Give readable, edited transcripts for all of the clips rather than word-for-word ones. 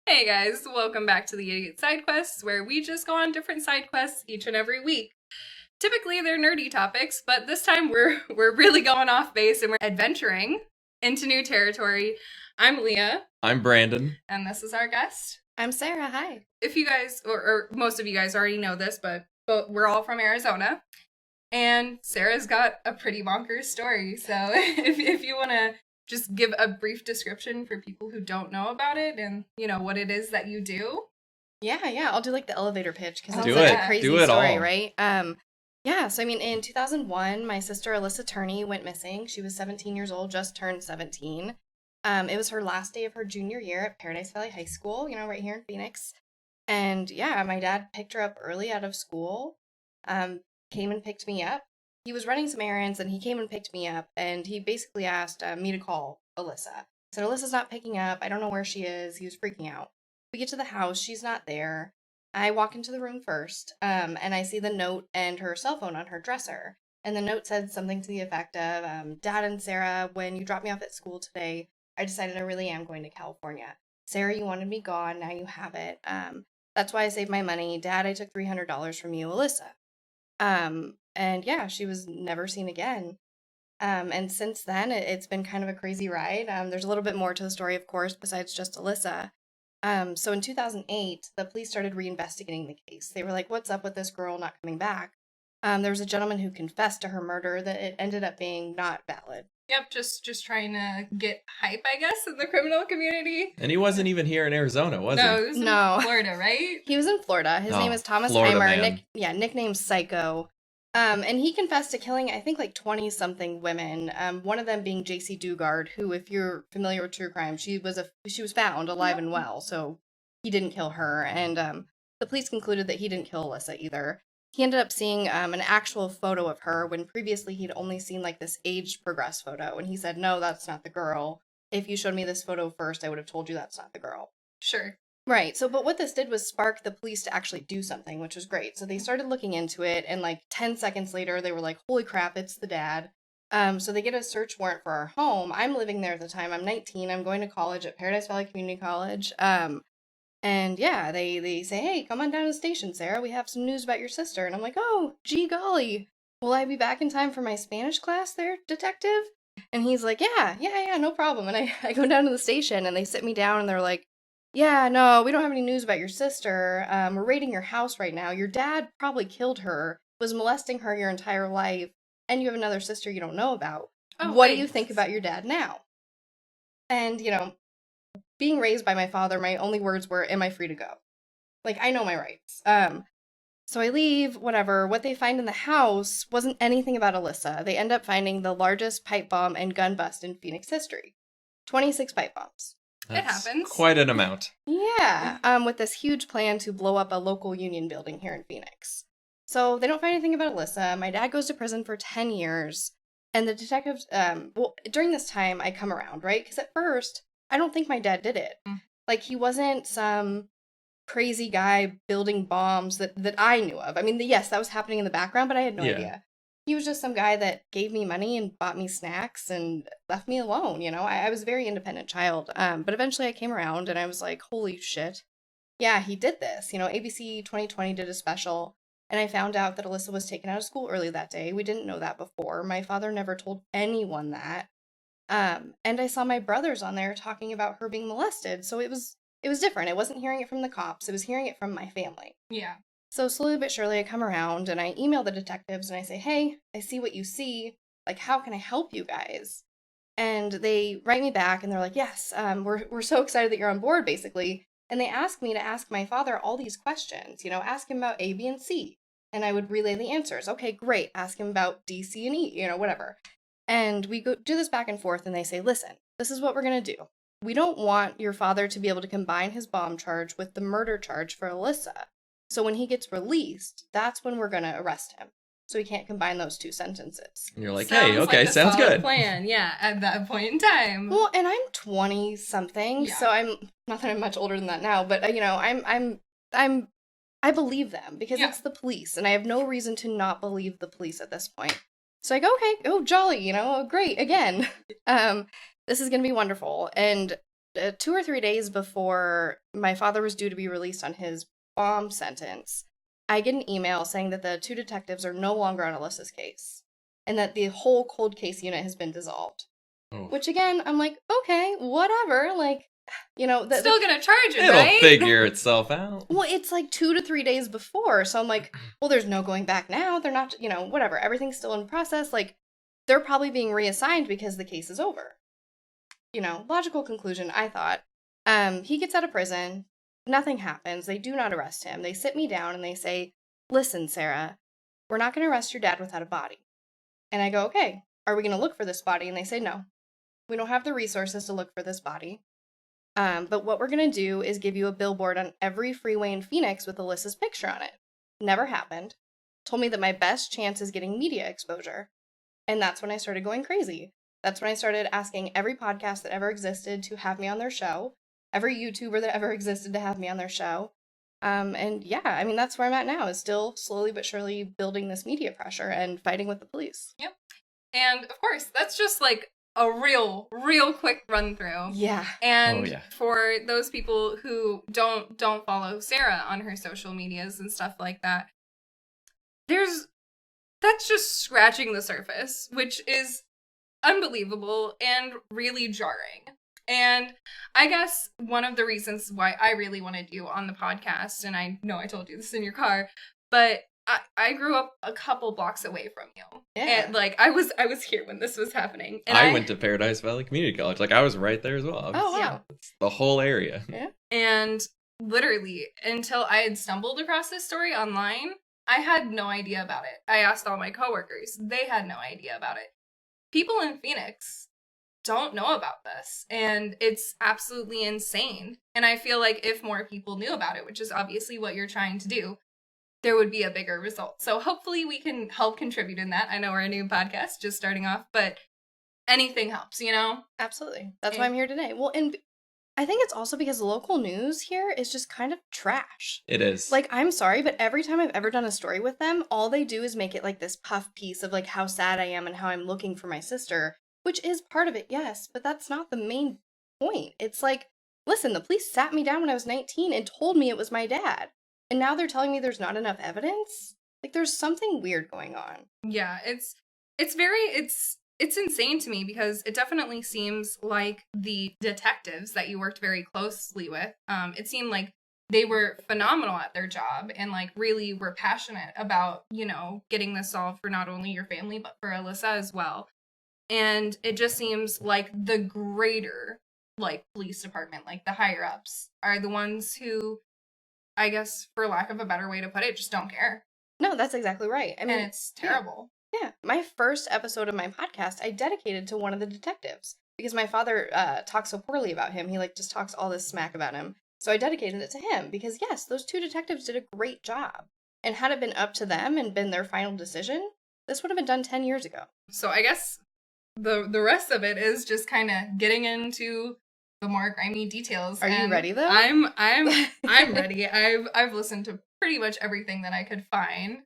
Hey guys, welcome back to the Idiot Side Quests, where we just go on different side quests each and every week. Typically they're nerdy topics, but this time we're really going off base and we're adventuring into new territory. I'm Leah. I'm Brandon. And this is our guest. I'm Sarah. Hi. If you guys, or most of you guys already know this, but we're all from Arizona. And Sarah's got a pretty bonkers story, so if you want to just give a brief description for people who don't know about it and, you know, what it is that you do. Yeah. I'll do like the elevator pitch because it's Do such it. a crazy Do it story, all. right? So I mean, in 2001, my sister Alyssa Turney went missing. She was 17 years old, just turned 17. It was her last day of her junior year at Paradise Valley High School, you know, right here in Phoenix. And yeah, my dad picked her up early out of school, came and picked me up. He was running some errands and he came and picked me up, and he basically asked me to call Alyssa. He said, Alyssa's not picking up. I don't know where she is. He was freaking out. We get to the house. She's not there. I walk into the room first, and I see the note and her cell phone on her dresser. And the note said something to the effect of, Dad and Sarah, when you dropped me off at school today, I decided I really am going to California. Sarah, you wanted me gone. Now you have it. That's why I saved my money. Dad, I took $300 from you, Alyssa. And yeah, she was never seen again. And since then, it's been kind of a crazy ride. There's a little bit more to the story, of course, besides just Alyssa. So in 2008, the police started reinvestigating the case. They were like, what's up with this girl not coming back? There was a gentleman who confessed to her murder that it ended up being not valid. Yep, just trying to get hype, I guess, in the criminal community. And he wasn't even here in Arizona, was No, he? he was in Florida, right? He was in Florida. His name is Thomas Florida Heimer, man. nicknamed Psycho. And he confessed to killing, I think, like 20-something women. One of them being J.C. Dugard, who, if you're familiar with true crime, she was found alive and well, so he didn't kill her. And the police concluded that he didn't kill Alyssa either. He ended up seeing an actual photo of her when previously he'd only seen like this aged progressed photo, and he said, "No, that's not the girl. If you showed me this photo first, I would have told you that's not the girl." Sure. Right. So, but what this did was spark the police to actually do something, which was great. So they started looking into it, and like 10 seconds later, they were like, holy crap, it's the dad. So they get a search warrant for our home. I'm living there at the time. I'm 19. I'm going to college at Paradise Valley Community College. And yeah, they say, hey, come on down to the station, Sarah. We have some news about your sister. And I'm like, oh, gee golly. Will I be back in time for my Spanish class there, detective? And he's like, yeah, no problem. And I go down to the station, and they sit me down, and they're like, yeah, no, we don't have any news about your sister. We're raiding your house right now. Your dad probably killed her, was molesting her your entire life, and you have another sister you don't know about. Oh, what do you think about your dad now? And, you know, being raised by my father, my only words were, am I free to go? Like, I know my rights. So I leave, whatever. What they find in the house wasn't anything about Alyssa. They end up finding the largest pipe bomb and gun bust in Phoenix history. 26 pipe bombs. It happens. Quite an amount. Yeah, with this huge plan to blow up a local union building here in Phoenix. So they don't find anything about Alyssa. My dad goes to prison for 10 years. And the detectives, during this time, I come around, right? Because at first, I don't think my dad did it. Like, he wasn't some crazy guy building bombs that I knew of. I mean, yes, that was happening in the background, but I had no idea. He was just some guy that gave me money and bought me snacks and left me alone, you know? I was a very independent child. But eventually I came around and I was like, holy shit. Yeah, he did this. You know, ABC 2020 did a special, and I found out that Alyssa was taken out of school early that day. We didn't know that before. My father never told anyone that. And I saw my brothers on there talking about her being molested. So it was different. I wasn't hearing it from the cops. I was hearing it from my family. Yeah. So slowly but surely I come around and I email the detectives and I say, hey, I see what you see. Like, how can I help you guys? And they write me back and they're like, yes, we're so excited that you're on board, basically. And they ask me to ask my father all these questions, you know, ask him about A, B, and C. And I would relay the answers. Okay, great. Ask him about D, C, and E, you know, whatever. And we do this back and forth and they say, listen, this is what we're going to do. We don't want your father to be able to combine his bomb charge with the murder charge for Alyssa. So when he gets released, that's when we're going to arrest him. So he can't combine those two sentences. And you're like, hey, okay, like a sounds solid good. Plan, yeah, at that point in time. Well, and I'm 20 something, Yeah. so I'm not that I'm much older than that now, but you know, I believe them because it's the police, and I have no reason to not believe the police at this point. So I go, okay, oh jolly, you know, great again. This is gonna be wonderful. And 2 or 3 days before my father was due to be released on his bomb sentence, I get an email saying that the 2 detectives are no longer on Alyssa's case and that the whole cold case unit has been dissolved. Oh. Which again, I'm like, okay, whatever. Like, Still gonna charge it, It'll right? figure itself out. Well, it's like 2 to 3 days before, so I'm like, well, there's no going back now. They're not, whatever. Everything's still in process. Like, they're probably being reassigned because the case is over. Logical conclusion, I thought. He gets out of prison. Nothing happens. They do not arrest him. They sit me down and they say, listen, Sarah, we're not going to arrest your dad without a body. And I go, okay, are we going to look for this body? And they say, no, we don't have the resources to look for this body. But what we're going to do is give you a billboard on every freeway in Phoenix with Alyssa's picture on it. Never happened. Told me that my best chance is getting media exposure. And that's when I started going crazy. That's when I started asking every podcast that ever existed to have me on their show, every YouTuber that ever existed to have me on their show. And yeah, I mean, that's where I'm at now, is still slowly but surely building this media pressure and fighting with the police. Yep. And of course, that's just like a real quick run through. Yeah. And for those people who don't follow Sarah on her social medias and stuff like that, that's just scratching the surface, which is unbelievable and really jarring. And I guess one of the reasons why I really wanted you on the podcast, and I know I told you this in your car, but I grew up a couple blocks away from you. Yeah. And like I was here when this was happening. And I went to Paradise Valley Community College. Like, I was right there as well. Oh, wow. It's the whole area. Yeah. And literally, until I had stumbled across this story online, I had no idea about it. I asked all my coworkers. They had no idea about it. People in Phoenix don't know about this, and it's absolutely insane. And I feel like if more people knew about it, which is obviously what you're trying to do, there would be a bigger result. So hopefully we can help contribute in that. I know we're a new podcast, just starting off, but anything helps, Absolutely. That's why I'm here today. Well, and I think it's also because local news here is just kind of trash. It is. Like, I'm sorry, but every time I've ever done a story with them, all they do is make it like this puff piece of like how sad I am and how I'm looking for my sister, which is part of it, yes, but that's not the main point. It's like, listen, the police sat me down when I was 19 and told me it was my dad. And now they're telling me there's not enough evidence? Like, there's something weird going on. Yeah, it's insane to me, because it definitely seems like the detectives that you worked very closely with, it seemed like they were phenomenal at their job and like really were passionate about, getting this solved for not only your family, but for Alyssa as well. And it just seems like the greater, like, police department, like the higher ups, are the ones who, I guess, for lack of a better way to put it, just don't care. No, that's exactly right. I mean, and it's terrible. Yeah. My first episode of my podcast, I dedicated to one of the detectives because my father talks so poorly about him. He like just talks all this smack about him. So I dedicated it to him because yes, those 2 detectives did a great job. And had it been up to them and been their final decision, this would have been done 10 years ago. So I guess the rest of it is just kind of getting into the more grimy details. Are you ready though? I'm ready. I've listened to pretty much everything that I could find.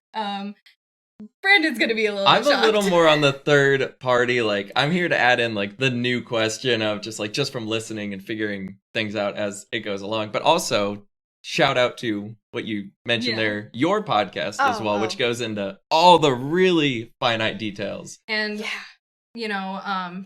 Brandon's gonna be a little shocked. A little more on the third party. Like, I'm here to add in like the new question of just from listening and figuring things out as it goes along. But also shout out to what you mentioned there, your podcast as well, which goes into all the really finite details. And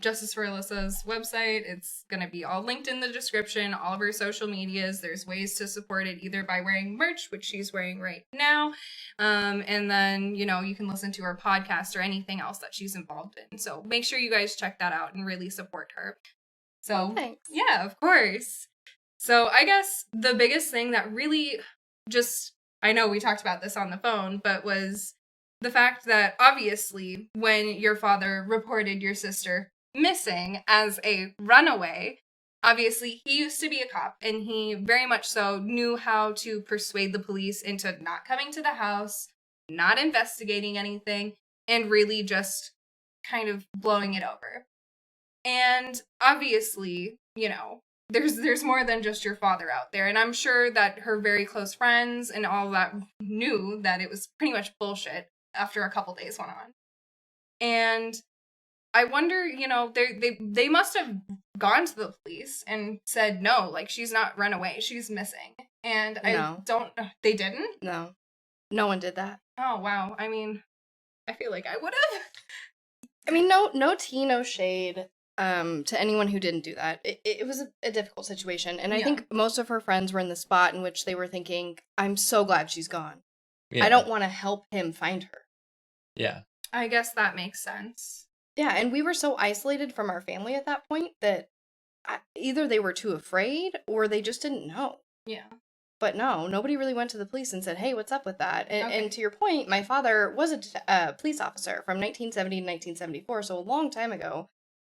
Justice for Alyssa's website, it's going to be all linked in the description, all of her social medias. There's ways to support it either by wearing merch, which she's wearing right now. And then, you can listen to her podcast or anything else that she's involved in. So make sure you guys check that out and really support her. So, thanks. Yeah, of course. So I guess the biggest thing that really I know we talked about this on the phone, but was the fact that obviously when your father reported your sister missing as a runaway, obviously he used to be a cop and he very much so knew how to persuade the police into not coming to the house, not investigating anything, and really just kind of blowing it over. And obviously, there's more than just your father out there. And I'm sure that her very close friends and all that knew that it was pretty much bullshit after a couple days went on. And I wonder, they must have gone to the police and said, no, like, she's not run away, she's missing. And No. They didn't? No. No one did that. Oh, wow. I mean, I feel like I would have. I mean, no tea, no shade to anyone who didn't do that. It was a difficult situation. And I think most of her friends were in the spot in which they were thinking, I'm so glad she's gone. Yeah. I don't want to help him find her. Yeah. I guess that makes sense. Yeah, and we were so isolated from our family at that point that either they were too afraid or they just didn't know. Yeah. But no, nobody really went to the police and said, hey, what's up with that? And, Okay. and to your point, my father was a police officer from 1970 to 1974, so a long time ago.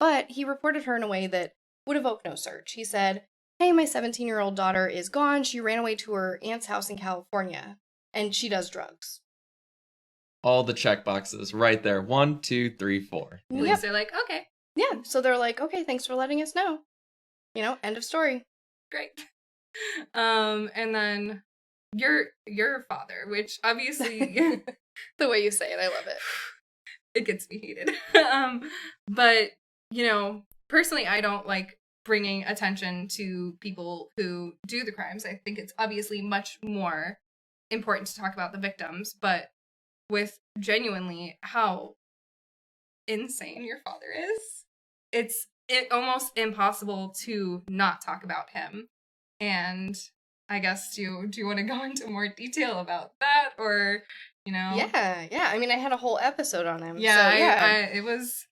But he reported her in a way that would evoke no search. He said, hey, my 17-year-old daughter is gone. She ran away to her aunt's house in California, and she does drugs. All the check boxes right there. 1, 2, 3, 4. At least they're like, okay. Yeah, so they're like, okay, thanks for letting us know. End of story. Great. And then your father, which obviously The way you say it, I love it. it gets me heated. But, personally, I don't like bringing attention to people who do the crimes. I think it's obviously much more important to talk about the victims, but with genuinely how insane your father is, it's almost impossible to not talk about him. And I guess, do you want to go into more detail about that, or, Yeah. I mean, I had a whole episode on him. Yeah, so, yeah. it was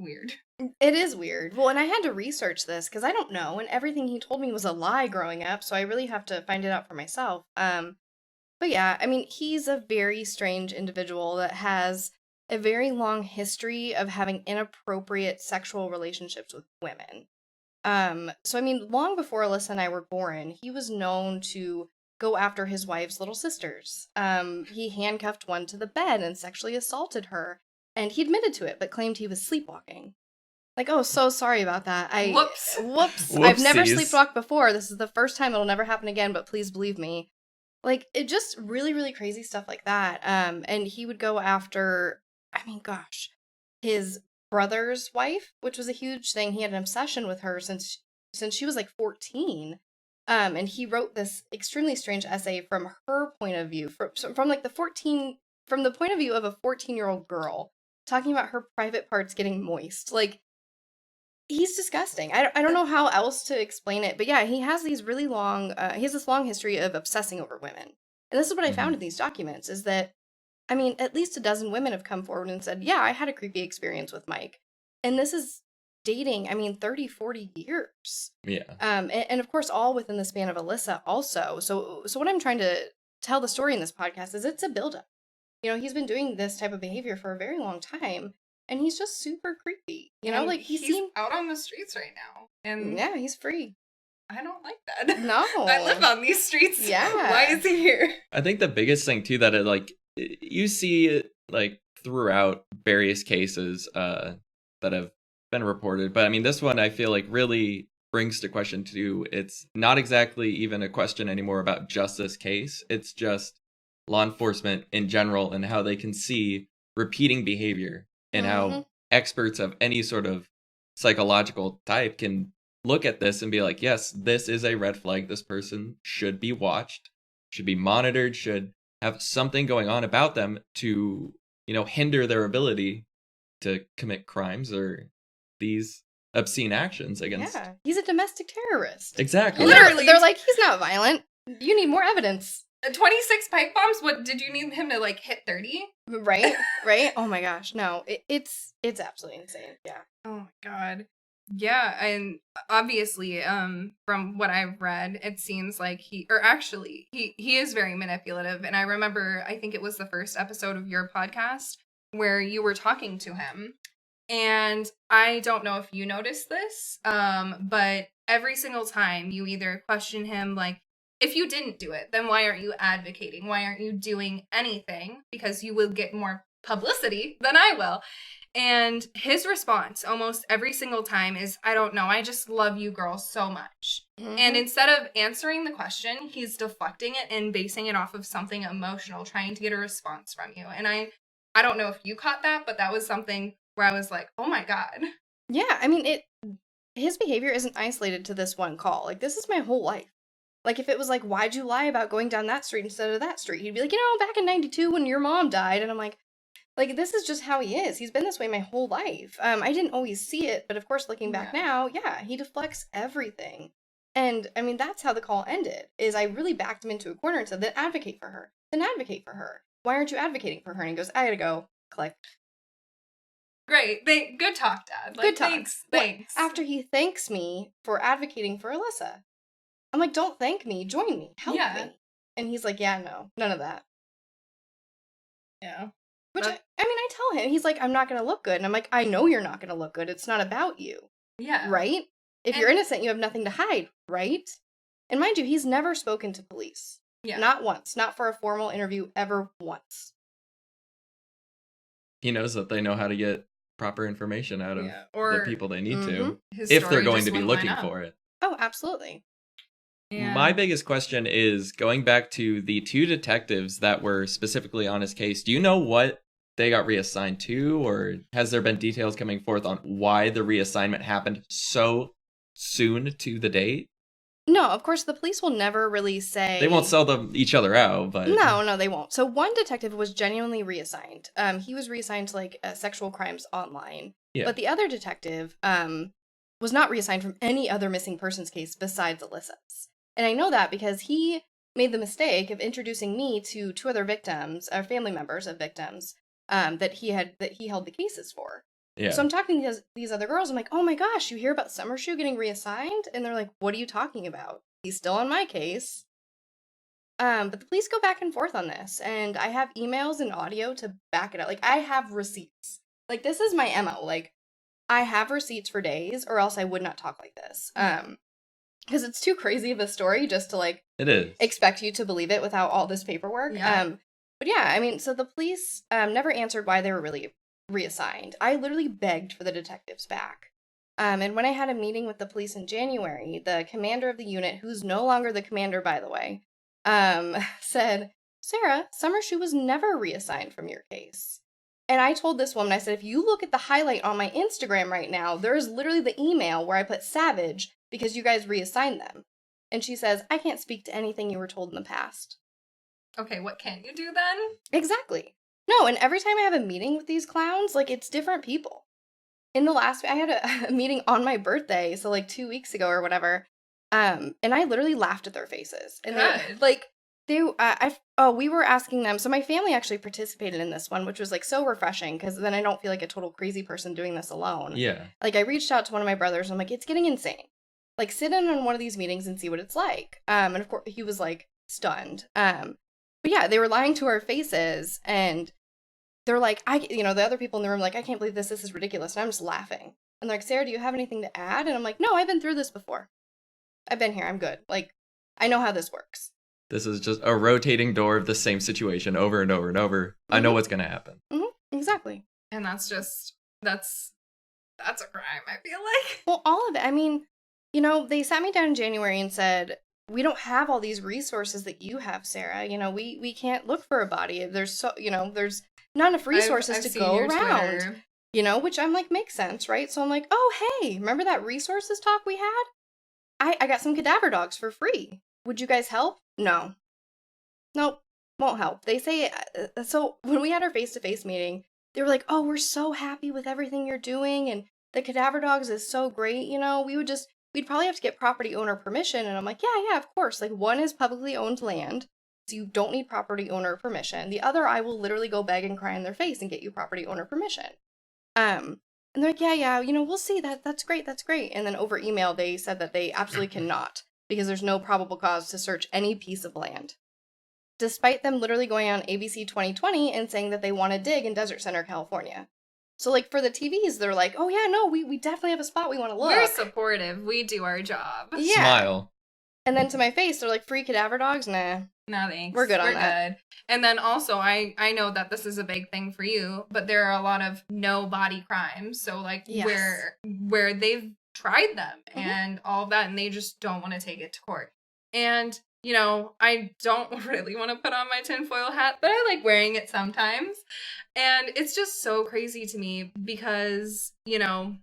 weird. It is weird. Well, and I had to research this because I don't know, and everything he told me was a lie growing up, so I really have to find it out for myself. But yeah, I mean, he's a very strange individual that has a very long history of having inappropriate sexual relationships with women. So I mean, long before Alyssa and I were born, he was known to go after his wife's little sisters. He handcuffed one to the bed and sexually assaulted her, and he admitted to it, but claimed he was sleepwalking. Like, oh, so sorry about that. Whoops. I've never Whoopsies. sleepwalked before. This is the first time. It'll never happen again, but please believe me. Like, it just really, really crazy stuff like that. And he would go after, I mean, gosh, his brother's wife, which was a huge thing. He had an obsession with her since she was like 14. And he wrote this extremely strange essay from her point of view, from like from the point of view of a 14-year-old girl, talking about her private parts getting moist. Like, he's disgusting. I don't know how else to explain it, but yeah, he has these really long, he has this long history of obsessing over women. And this is what I found in these documents, is that, I mean, at least a dozen women have come forward and said, yeah, I had a creepy experience with Mike. And this is dating, 30, 40 years. Yeah. And of course, all within the span of Alyssa also. So what I'm trying to tell the story in this podcast is it's a buildup. He's been doing this type of behavior for a very long time. And he's just super creepy. Like he's out on the streets right now. And yeah, he's free. I don't like that. No. I live on these streets. Yeah. Why is he here? I think the biggest thing too that you see it like throughout various cases that have been reported, but I mean this one I feel like really brings to question too. It's not exactly even a question anymore about just this case. It's just law enforcement in general and how they can see repeating behavior and how experts of any sort of psychological type can look at this and be like, yes, this is a red flag. This person should be watched, should be monitored, should have something going on about them to, hinder their ability to commit crimes or these obscene actions against. Yeah, he's a domestic terrorist. Exactly. Literally. They're like, he's not violent. You need more evidence. 26 pipe bombs? What, did you need him to, hit 30? Right? Oh my gosh, no. It's absolutely insane. Yeah. Oh my god. Yeah, and obviously, from what I've read, it seems like he is very manipulative. And I remember, I think it was the first episode of your podcast where you were talking to him. And I don't know if you noticed this, but every single time you either question him, like, if you didn't do it, then why aren't you advocating? Why aren't you doing anything? Because you will get more publicity than I will. And his response almost every single time is, I don't know, I just love you girls so much. And instead of answering the question, he's deflecting it and basing it off of something emotional, trying to get a response from you. And I don't know if you caught that, but that was something where I was like, oh my God. Yeah, I mean, his behavior isn't isolated to this one call. Like, this is my whole life. Like, if it was like, why'd you lie about going down that street instead of that street? He'd be like, back in 92 when your mom died. And I'm like, this is just how he is. He's been this way my whole life. I didn't always see it, but of course, looking back now, yeah, he deflects everything. And, I mean, that's how the call ended, is I really backed him into a corner and said, then advocate for her. Then advocate for her. Why aren't you advocating for her? And he goes, I gotta go. Click. Great. Good talk, Dad. Like, Good talk. Thanks. After he thanks me for advocating for Alyssa. I'm like, don't thank me. Join me. Help me. And he's like, yeah, no. None of that. Yeah. Which, I mean, I tell him, he's like, I'm not going to look good. And I'm like, I know you're not going to look good. It's not about you. Yeah. Right? If you're innocent, you have nothing to hide, right? And mind you, he's never spoken to police. Yeah. Not once. Not for a formal interview ever once. He knows that they know how to get proper information out of the people they need to, His if they're going to be looking for it. Oh, absolutely. Yeah. My biggest question is, going back to the 2 detectives that were specifically on his case, do you know what they got reassigned to, or has there been details coming forth on why the reassignment happened so soon to the date? No, of course, the police will never really say... They won't sell each other out, but... No, they won't. So one detective was genuinely reassigned. He was reassigned to, sexual crimes online. Yeah. But the other detective was not reassigned from any other missing persons case besides Alyssa's. And I know that because he made the mistake of introducing me to 2 other victims, or family members of victims, that he held the cases for. Yeah. So I'm talking to these other girls. I'm like, oh my gosh, you hear about Summershoe getting reassigned? And they're like, what are you talking about? He's still on my case. But the police go back and forth on this. And I have emails and audio to back it up. Like, I have receipts. Like, this is my MO. Like, I have receipts for days, or else I would not talk like this. Because it's too crazy of a story just to, like, it is. Expect you to believe it without all this paperwork. Yeah. But yeah, I mean, so the police never answered why they were really reassigned. I literally begged for the detectives back. And when I had a meeting with the police in January, the commander of the unit, who's no longer the commander, by the way, said, Sarah, Summershoe was never reassigned from your case. And I told this woman, I said, if you look at the highlight on my Instagram right now, there's literally the email where I put Savage because you guys reassigned them. And she says, I can't speak to anything you were told in the past. Okay, what can you do then? Exactly. No, and every time I have a meeting with these clowns, like, it's different people. In the last, I had a meeting on my birthday, so, like, 2 weeks ago or whatever, and I literally laughed at their faces. And we were asking them, so my family actually participated in this one, which was, like, so refreshing, because then I don't feel like a total crazy person doing this alone. Yeah. Like, I reached out to one of my brothers, and I'm like, it's getting insane. Like, sit in on one of these meetings and see what it's like. And of course, he was, like, stunned. But yeah, they were lying to our faces, and they're like, the other people in the room, like, I can't believe this is ridiculous, and I'm just laughing. And they're like, Sarah, do you have anything to add? And I'm like, no, I've been through this before. I've been here, I'm good. Like, I know how this works. This is just a rotating door of the same situation over and over and over. Mm-hmm. I know what's going to happen. Mm-hmm. Exactly. And that's a crime, I feel like. Well, all of it. I mean, they sat me down in January and said, we don't have all these resources that you have, Sarah. We can't look for a body. There's there's not enough resources to go around. Twitter. Which I'm like, makes sense, right? So I'm like, oh, hey, remember that resources talk we had? I got some cadaver dogs for free. Would you guys help? No. Nope, won't help. They say, so when we had our face-to-face meeting, they were like, oh, we're so happy with everything you're doing, and the cadaver dogs is so great, we'd probably have to get property owner permission. And I'm like, yeah, of course. Like, one is publicly owned land, so you don't need property owner permission. The other, I will literally go beg and cry in their face and get you property owner permission. And they're like, yeah, we'll see. That's great. And then over email, they said that they absolutely cannot, because there's no probable cause to search any piece of land. Despite them literally going on ABC 2020 and saying that they want to dig in Desert Center, California. So, like, for the TVs, they're like, oh, yeah, no, we definitely have a spot we want to look. We're supportive. We do our job. Yeah. Smile. And then to my face, they're like, free cadaver dogs? Nah. No, thanks. We're good on that. Good. And then also, I know that this is a big thing for you, but there are a lot of no body crimes. So, like, yes. where they've tried them and all of that, and they just don't want to take it to court. And, you know, I don't really want to put on my tinfoil hat, but I like wearing it sometimes. And it's just so crazy to me because, you know,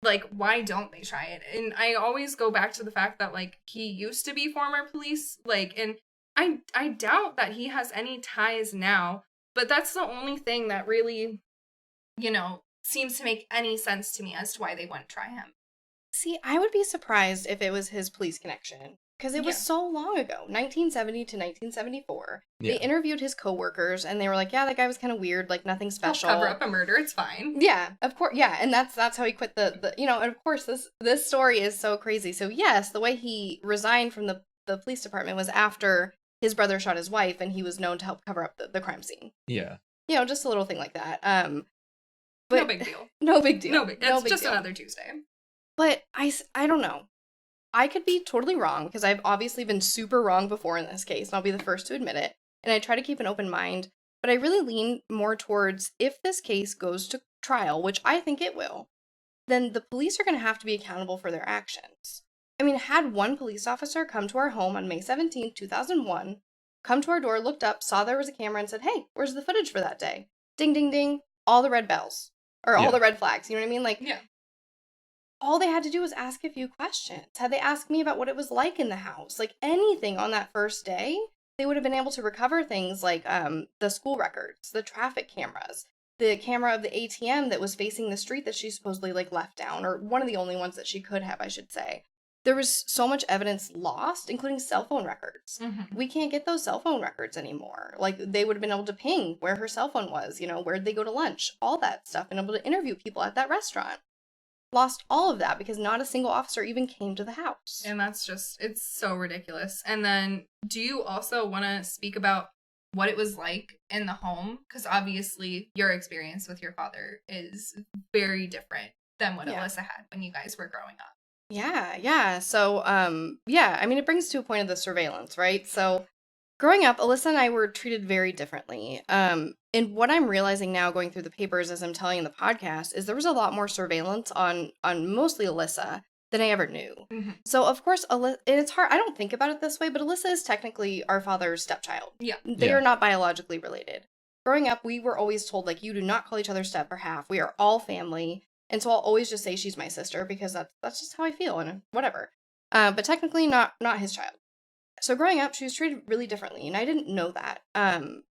like, why don't they try it? And I always go back to the fact that, like, he used to be former police, like, and I doubt that he has any ties now, but that's the only thing that really, you know, seems to make any sense to me as to why they wouldn't try him. See, I would be surprised if it was his police connection. Because it was Yeah. so long ago, 1970 to 1974. Yeah. They interviewed his coworkers, and they were like, yeah, that guy was kind of weird, like, nothing special. He'll cover up a murder, it's fine. Yeah, of course. Yeah, and that's how he quit the you know, and of course this story is so crazy. So yes, the way he resigned from the police department was after his brother shot his wife, and he was known to help cover up the crime scene. Yeah. You know, just a little thing like that. But No big deal. No big deal. It's just deal. another Tuesday. But I don't know. I could be totally wrong, because I've obviously been super wrong before in this case, and I'll be the first to admit it. And I try to keep an open mind, but I really lean more towards, if this case goes to trial, which I think it will, then the police are going to have to be accountable for their actions. I mean, had one police officer come to our home on May 17th, 2001, come to our door, looked up, saw there was a camera, and said, hey, where's the footage for that day? Ding, ding, ding, all the red bells. Or all the red flags, you know what I mean? Like, yeah. All they had to do was ask a few questions. Had they asked me about what it was like in the house, like anything on that first day, they would have been able to recover things like the school records, the traffic cameras, the camera of the ATM that was facing the street that she supposedly like left down, or one of the only ones that she could have, I should say. There was so much evidence lost, including cell phone records. Mm-hmm. We can't get those cell phone records anymore. Like, they would have been able to ping where her cell phone was, you know, where'd they go to lunch, all that stuff, and able to interview people at that restaurant. Lost all of that because not a single officer even came to the house. And that's just, it's so ridiculous. And then, do you also want to speak about what it was like in the home? Because obviously your experience with your father is very different than what Alyssa had when you guys were growing up. Yeah. So, I mean, it brings to a point of the surveillance, right? So, growing up, Alyssa and I were treated very differently. And what I'm realizing now, going through the papers as I'm telling in the podcast, is there was a lot more surveillance on mostly Alyssa than I ever knew. Mm-hmm. So, of course, and it's hard. I don't think about it this way, but Alyssa is technically our father's stepchild. Yeah. They are not biologically related. Growing up, we were always told, like, you do not call each other step or half. We are all family. And so I'll always just say she's my sister because that's just how I feel and whatever. But technically not his child. So growing up, she was treated really differently, and I didn't know that.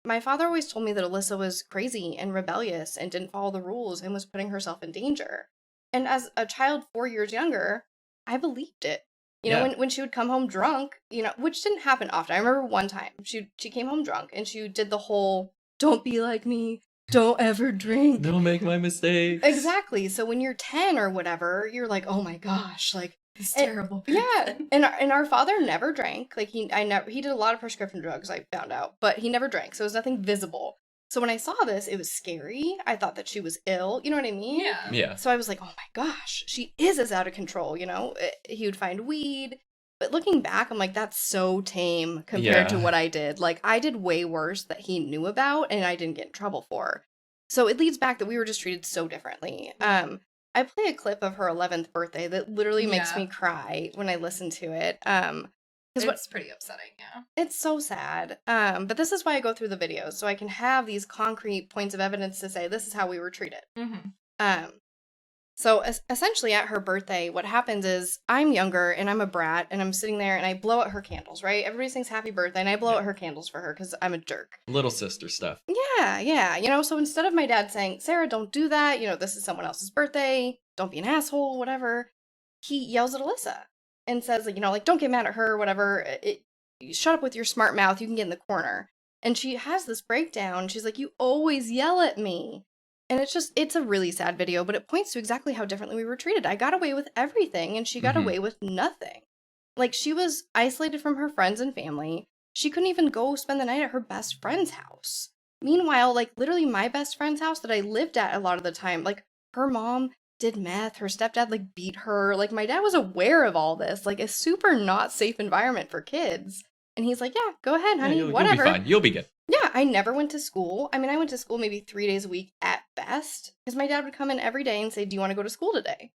My father always told me that Alyssa was crazy and rebellious and didn't follow the rules and was putting herself in danger. And as a child 4 years younger, I believed it. You know, when she would come home drunk, you know, which didn't happen often. I remember one time she came home drunk and she did the whole, don't be like me, don't ever drink. Don't make my mistakes. Exactly. So when you're 10 or whatever, you're like, oh my gosh, like, It's terrible. Yeah, and our father never drank. Like he did a lot of prescription drugs, I found out, but he never drank, so it was nothing visible. So when I saw this, it was scary. I thought that she was ill. You know what I mean? Yeah. So I was like, oh my gosh, she is as out of control. You know, he would find weed, but looking back, I'm like, that's so tame compared to what I did. Like I did way worse that he knew about, and I didn't get in trouble for. So it leads back that we were just treated so differently. I play a clip of her 11th birthday that literally makes me cry when I listen to it. It's pretty upsetting, yeah. It's so sad. But this is why I go through the videos, so I can have these concrete points of evidence to say this is how we were treated. Mm-hmm. So essentially at her birthday, what happens is I'm younger and I'm a brat and I'm sitting there and I blow out her candles, right? Everybody sings happy birthday and I blow out her candles for her because I'm a jerk. Little sister stuff. Yeah. You know, so instead of my dad saying, Sarah, don't do that. You know, this is someone else's birthday. Don't be an asshole, whatever. He yells at Alyssa and says, like, you know, like, don't get mad at her, whatever. Shut up with your smart mouth. You can get in the corner. And she has this breakdown. She's like, you always yell at me. And it's a really sad video, but it points to exactly how differently we were treated. I got away with everything, and she got away with nothing. Like, she was isolated from her friends and family. She couldn't even go spend the night at her best friend's house. Meanwhile, like, literally my best friend's house that I lived at a lot of the time, like, her mom did meth, her stepdad, like, beat her. Like, my dad was aware of all this. Like, a super not safe environment for kids. And he's like, yeah, go ahead, honey, whatever. You'll be fine. You'll be good. Yeah, I never went to school. I mean, I went to school maybe 3 days a week at best, because my dad would come in every day and say, do you want to go to school today?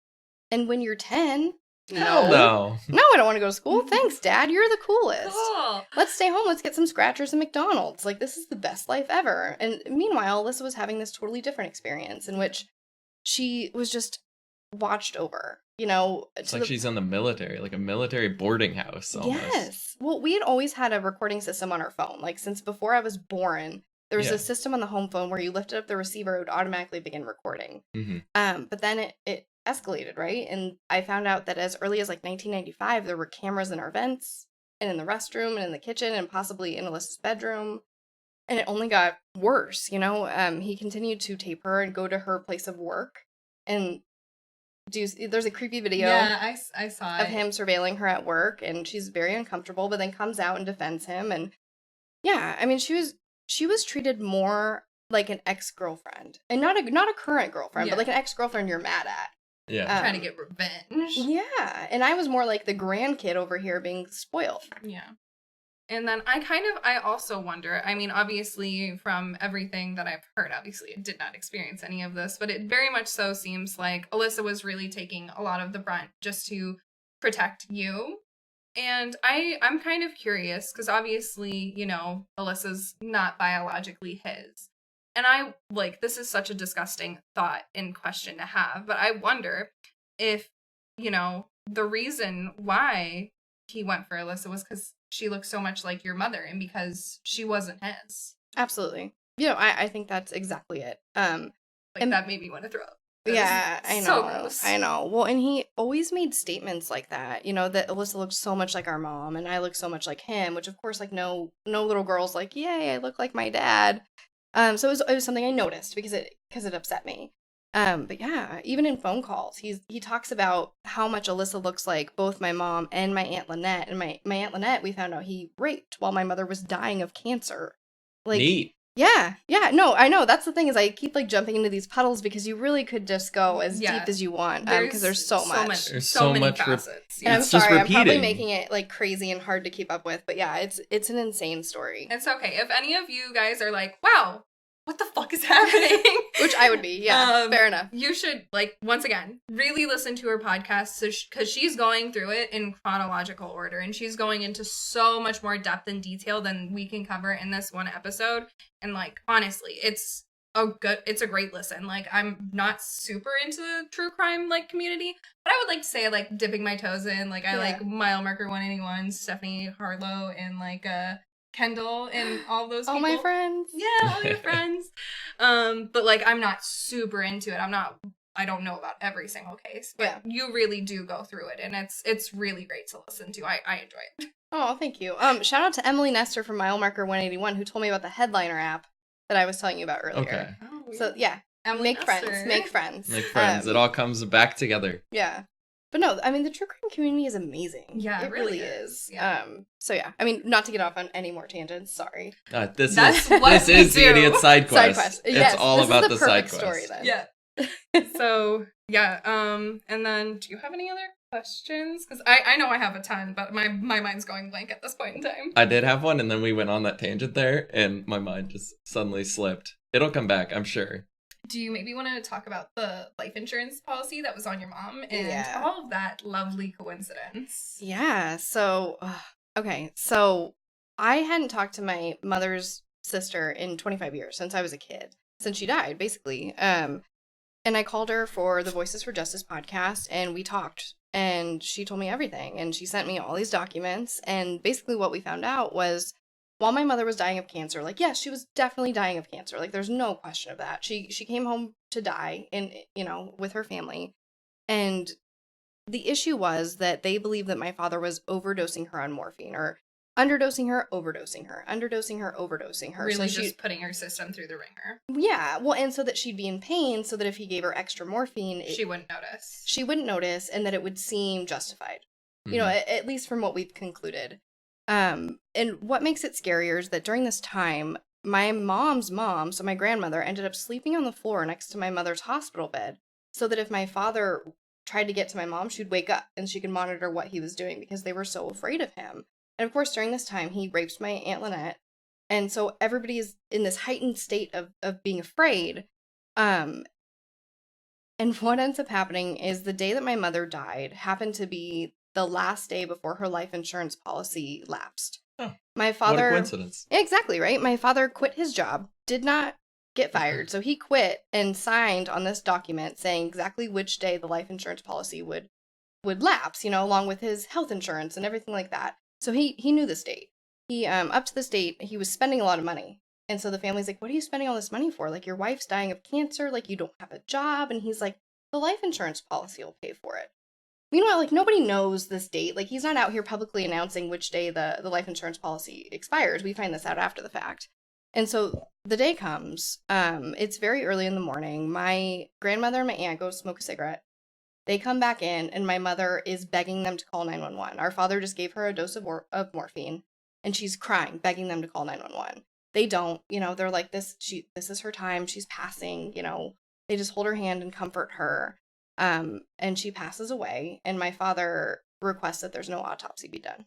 And when you're 10, No. No, I don't want to go to school. Thanks, Dad. You're the coolest. Cool. Let's stay home. Let's get some scratchers and McDonald's. Like, this is the best life ever. And meanwhile, Alyssa was having this totally different experience in which she was just watched over, It's like she's in the military, like a military boarding house almost. Yes. Well, we had always had a recording system on our phone. Like, since before I was born, there was a system on the home phone where you lifted up the receiver, it would automatically begin recording. But then it escalated, right? And I found out that as early as like 1995, there were cameras in our vents and in the restroom and in the kitchen and possibly in Alyssa's bedroom. And it only got worse, He continued to tape her and go to her place of work and there's a creepy video I saw of him surveilling her at work, and she's very uncomfortable, but then comes out and defends him. And yeah, I mean, she was treated more like an ex-girlfriend, and not a current girlfriend, but like an ex-girlfriend you're mad at. Yeah, trying to get revenge. Yeah, and I was more like the grandkid over here being spoiled. Yeah. And then I also wonder, I mean, obviously from everything that I've heard, obviously I did not experience any of this, but it very much so seems like Alyssa was really taking a lot of the brunt just to protect you. And I'm kind of curious because obviously, Alyssa's not biologically his. And this is such a disgusting thought and question to have, but I wonder if, the reason why he went for Alyssa was because she looks so much like your mother and because she wasn't his. Absolutely. I think that's exactly it. And that made me want to throw up. Yeah, I know. So gross. I know. Well, and he always made statements like that, that Alyssa looks so much like our mom and I look so much like him, which of course, like no little girl's like, yay, I look like my dad. So it was something I noticed because it upset me. But yeah, even in phone calls, he talks about how much Alyssa looks like both my mom and my Aunt Lynette. And my Aunt Lynette, we found out he raped while my mother was dying of cancer. Like, neat. Yeah. No, I know. That's the thing is I keep like jumping into these puddles because you really could just go as deep as you want because there's so much. There's so many much facets. And I'm sorry, I'm probably making it like crazy and hard to keep up with, but yeah, it's an insane story. It's okay. If any of you guys are like, wow, what the fuck is happening? Which I would be, yeah, fair enough. You should, once again, really listen to her podcast because she's going through it in chronological order and she's going into so much more depth and detail than we can cover in this one episode. And, honestly, it's a great listen. I'm not super into the true crime, community, but I would like to say I like dipping my toes in. I like Mile Marker 181, Stephanie Harlow, and, Kendall and all those people. All my friends. Yeah, all your friends. But I'm not super into it. I don't know about every single case, but you really do go through it and it's really great to listen to. I enjoy it. Oh, thank you. Shout out to Emily Nestor from Mile Marker 181 who told me about the Headliner app that I was telling you about earlier. Okay. Oh, so yeah, Emily Make friends. Make friends. It all comes back together. Yeah. But no, I mean, the true crime community is amazing. Yeah, it really is. Yeah. So yeah, I mean, not to get off on any more tangents, sorry. This is the idiot side quest. Side quest. It's all about the side quest. Story, then. Yeah. So yeah, and then do you have any other questions? Because I know I have a ton, but my mind's going blank at this point in time. I did have one, and then we went on that tangent there, and my mind just suddenly slipped. It'll come back, I'm sure. Do you maybe want to talk about the life insurance policy that was on your mom and all of that lovely coincidence? Yeah. So, okay. So I hadn't talked to my mother's sister in 25 years since I was a kid, since she died, basically. And I called her for the Voices for Justice podcast and we talked and she told me everything and she sent me all these documents. And basically what we found out was while my mother was dying of cancer, yes, she was definitely dying of cancer. There's no question of that. She came home to die with her family. And the issue was that they believed that my father was overdosing her on morphine or underdosing her, overdosing her, underdosing her, overdosing her. Really so just putting her system through the ringer. Yeah. Well, and so that she'd be in pain so that if he gave her extra morphine, she wouldn't notice. She wouldn't notice and that it would seem justified. Mm-hmm. At least from what we've concluded. And what makes it scarier is that during this time, my mom's mom, so my grandmother, ended up sleeping on the floor next to my mother's hospital bed so that if my father tried to get to my mom, she'd wake up and she could monitor what he was doing because they were so afraid of him. And of course, during this time, he raped my Aunt Lynette. And so everybody is in this heightened state of being afraid. And And what ends up happening is the day that my mother died happened to be the last day before her life insurance policy lapsed. Oh, My father... What a coincidence. Exactly, right? My father quit his job, did not get fired. So he quit and signed on this document saying exactly which day the life insurance policy would lapse, along with his health insurance and everything like that. So he knew this date. He, up to this date, he was spending a lot of money. And so the family's like, what are you spending all this money for? Like, your wife's dying of cancer. Like, you don't have a job. And he's like, the life insurance policy will pay for it. Meanwhile, like, nobody knows this date. Like, he's not out here publicly announcing which day the life insurance policy expires. We find this out after the fact. And so the day comes. It's very early in the morning. My grandmother and my aunt go smoke a cigarette. They come back in, and my mother is begging them to call 911. Our father just gave her a dose of morphine, and she's crying, begging them to call 911. They don't, they're like, this is her time, she's passing, they just hold her hand and comfort her, and she passes away, and my father requests that there's no autopsy be done.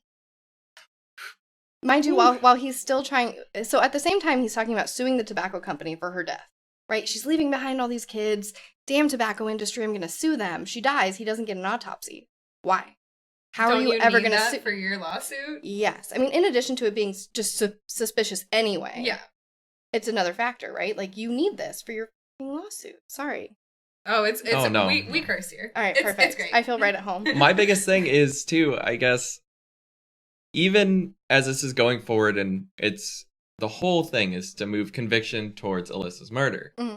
Mind you, while he's still trying, so at the same time, he's talking about suing the tobacco company for her death, right? She's leaving behind all these kids, damn tobacco industry, I'm going to sue them. She dies, he doesn't get an autopsy. Why? How are you ever going to sue for your lawsuit? Yes. I mean, in addition to it being just suspicious anyway. Yeah. It's another factor, right? Like, you need this for your lawsuit. Sorry. Oh, it's Oh, no. we curse here. All right, perfect. It's great. I feel right at home. My biggest thing is, too, I guess, even as this is going forward and the whole thing is to move conviction towards Alyssa's murder. Mm-hmm.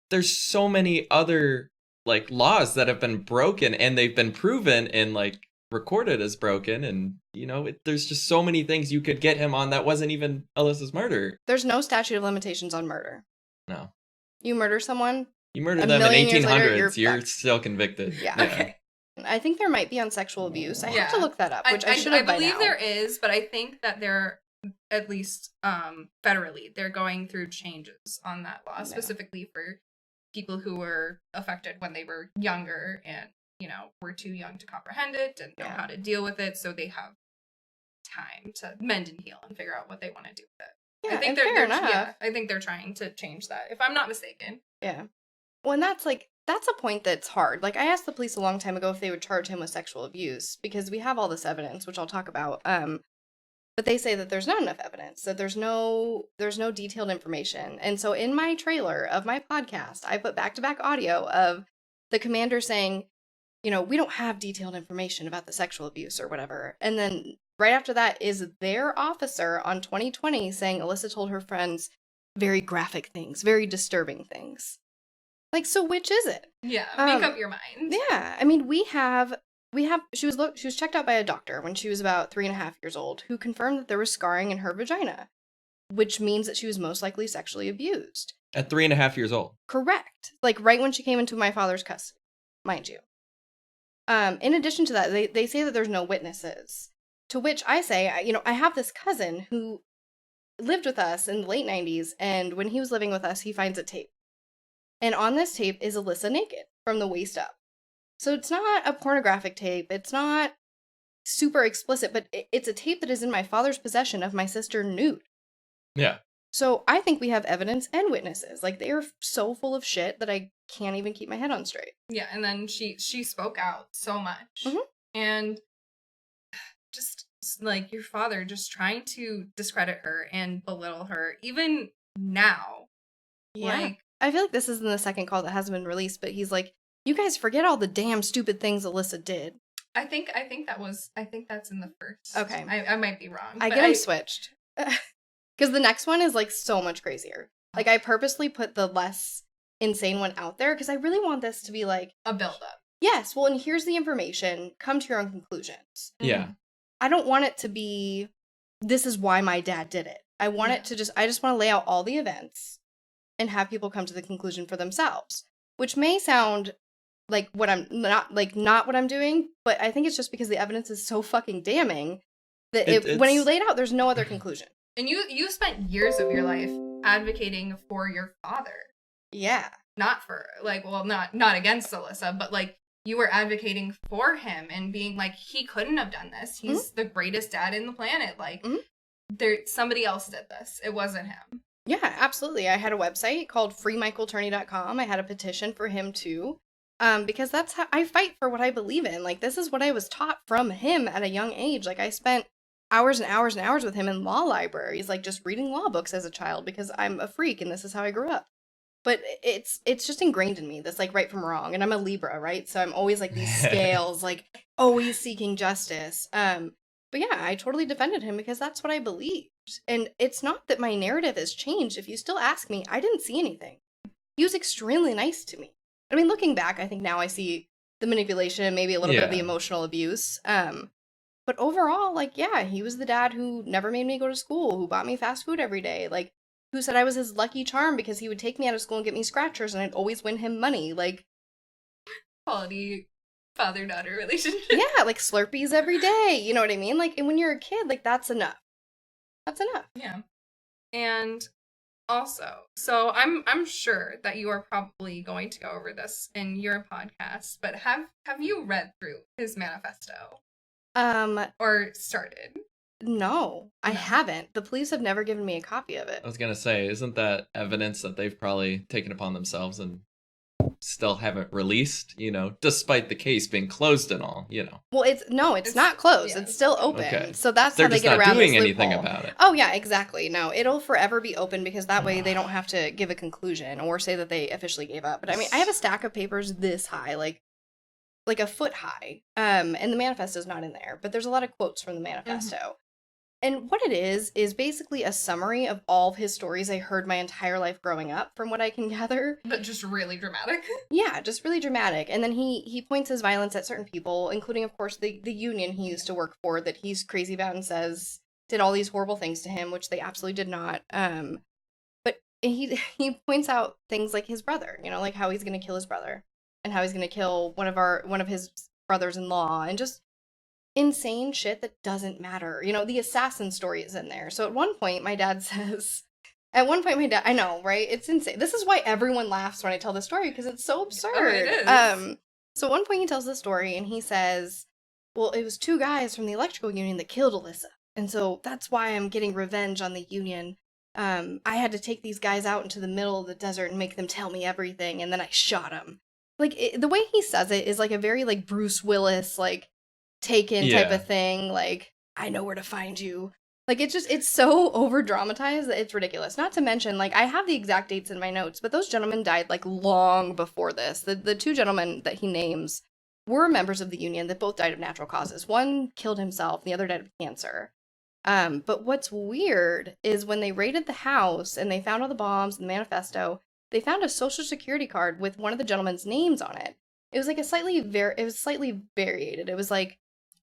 There's so many other, like, laws that have been broken and they've been proven and, like, recorded as broken, and there's just so many things you could get him on that wasn't even Alyssa's murder. There's no statute of limitations on murder. No. You murder someone, You murder them in 1800s, later, you're still convicted. Yeah. Okay. I think there might be on sexual abuse. I have to look that up, which I should have by now. I believe there is, but I think that they're, at least federally, they're going through changes on that law, specifically for people who were affected when they were younger and were too young to comprehend it and know how to deal with it, so they have time to mend and heal and figure out what they want to do with it. Yeah, I think fair enough. Yeah, I think they're trying to change that, if I'm not mistaken. Yeah. Well, and that's a point that's hard. Like, I asked the police a long time ago if they would charge him with sexual abuse, because we have all this evidence, which I'll talk about. But they say that there's not enough evidence, that there's no detailed information. And so in my trailer of my podcast, I put back-to-back audio of the commander saying, we don't have detailed information about the sexual abuse or whatever. And then right after that is their officer on 2020 saying Alyssa told her friends very graphic things, very disturbing things. Like, so which is it? Yeah, make up your mind. Yeah, I mean, we have she was checked out by a doctor when she was about 3.5 years old, who confirmed that there was scarring in her vagina, which means that she was most likely sexually abused. At 3.5 years old. Correct. Like, right when she came into my father's custody, mind you. In addition to that, they say that there's no witnesses, to which I say, I have this cousin who lived with us in the late 90s, and when he was living with us, he finds a tape. And on this tape is Alyssa naked from the waist up. So it's not a pornographic tape. It's not super explicit, but it's a tape that is in my father's possession of my sister nude. Yeah. So I think we have evidence and witnesses. Like, they are so full of shit that I can't even keep my head on straight. Yeah, and then she spoke out so much. Mm-hmm. And just, like, your father just trying to discredit her and belittle her, even now. Yeah. Like, I feel like this isn't the second call that hasn't been released, but he's like, you guys forget all the damn stupid things Alyssa did. I think that's in the first. Okay. I might be wrong. I get them switched. Because the next one is, like, so much crazier. Like, I purposely put the less insane one out there because I really want this to be, like, a build-up. Yes, well, and here's the information. Come to your own conclusions. Yeah. I don't want it to be, this is why my dad did it. I want it to I just want to lay out all the events and have people come to the conclusion for themselves. Which may sound like what I'm not what I'm doing, but I think it's just because the evidence is so fucking damning that when you lay it out, there's no other conclusion. And you spent years of your life advocating for your father. Yeah. Not for, like, well, not against Alyssa, but, like, you were advocating for him and being like, he couldn't have done this. He's the greatest dad in the planet. Like, somebody else did this. It wasn't him. Yeah, absolutely. I had a website called freemichaelturney.com. I had a petition for him too. Because that's how I fight for what I believe in. Like, this is what I was taught from him at a young age. Like, I spent hours and hours and hours with him in law libraries, like just reading law books as a child because I'm a freak and this is how I grew up. But it's just ingrained in me, this like right from wrong. And I'm a Libra, right? So I'm always like these scales, like always seeking justice. But yeah, I totally defended him because that's what I believed. And it's not that my narrative has changed. If you still ask me, I didn't see anything. He was extremely nice to me. I mean, looking back, I think now I see the manipulation, maybe a little bit of the Yeah. emotional abuse. But overall, like, yeah, he was the dad who never made me go to school, who bought me fast food every day, like, who said I was his lucky charm because he would take me out of school and get me scratchers and I'd always win him money. Like, Quality father-daughter relationship. yeah, like Slurpees every day. You know what I mean? Like, and when you're a kid, like, that's enough. That's enough. Yeah. And also, so I'm sure that you are probably going to go over this in your podcast, but have you read through his manifesto or started? No, I No. haven't. The police have never given me a copy of it. I was gonna say, isn't that evidence that they've probably taken upon themselves and still haven't released, despite the case being closed and all, Well, it's It's- not closed. yeah, It's still it's open. Okay. So that's They're how they just get not around doing this anything loophole. about it. Oh yeah, exactly. No, it'll forever be open because that way they don't have to give a conclusion or say that they officially gave up. But I mean, I have a stack of papers this high, like a foot high. And the manifesto's not in there, but there's a lot of quotes from the manifesto. And what it is basically a summary of all of his stories I heard my entire life growing up, from what I can gather. But just really dramatic. Yeah, just really dramatic. And then he points his violence at certain people, including, of course, the union he used to work for that he's crazy about and says did all these horrible things to him, which they absolutely did not. But he points out things like his brother, like how he's going to kill his brother and how he's going to kill one of his brothers-in-law and just insane shit that doesn't matter. The assassin story is in there. So at one point, my dad says, I know, right? It's insane. This is why everyone laughs when I tell the story because it's so absurd. Oh, it is. So at one point he tells the story and he says, well, it was two guys from the electrical union that killed Alyssa. And so that's why I'm getting revenge on the union. I had to take these guys out into the middle of the desert and make them tell me everything. And then I shot them. Like, the way he says it is like a very, like, Bruce Willis, like, Taken type of thing. Like, I know where to find you. Like, it's so over dramatized that it's ridiculous. Not to mention, like, I have the exact dates in my notes, but those gentlemen died like long before this. The two gentlemen that he names were members of the union that both died of natural causes. One killed himself, the other died of cancer. But what's weird is when they raided the house and they found all the bombs and the manifesto, they found a social security card with one of the gentlemen's names on it. It was like it was slightly variated. It was like,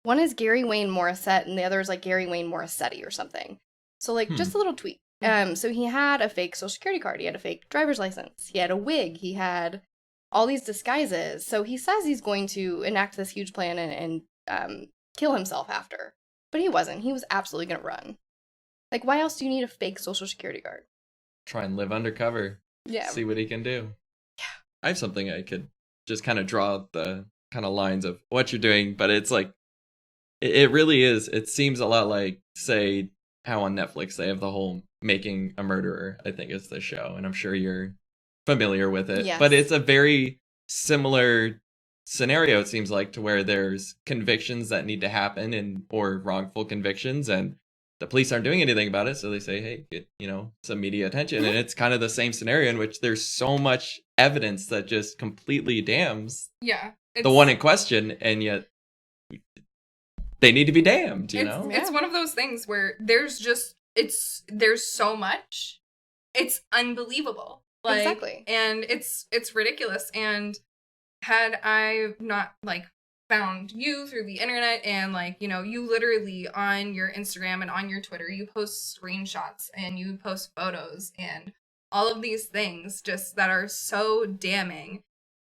one is Gary Wayne Morissette, and the other is like Gary Wayne Morissetti or something. So, like, just a little tweak. So he had a fake social security card. He had a fake driver's license. He had a wig. He had all these disguises. So he says he's going to enact this huge plan and kill himself after. But he wasn't. He was absolutely going to run. Like, why else do you need a fake social security card? Try and live undercover. Yeah. See what he can do. Yeah. I have something I could just kind of draw the kind of lines of what you're doing, but it's like, it really is. It seems a lot like, say, how on Netflix they have the whole Making a Murderer, I think is the show, and I'm sure you're familiar with it. Yes. But it's a very similar scenario, it seems like, to where there's convictions that need to happen or wrongful convictions, and the police aren't doing anything about it, so they say, hey, get, some media attention. And it's kind of the same scenario in which there's so much evidence that just completely damns the one in question, and yet they need to be damned, It's one of those things where there's so much. It's unbelievable. Like, exactly. And it's ridiculous. And had I not, like, found you through the internet and, like, you literally on your Instagram and on your Twitter, you post screenshots and you post photos and all of these things just that are so damning.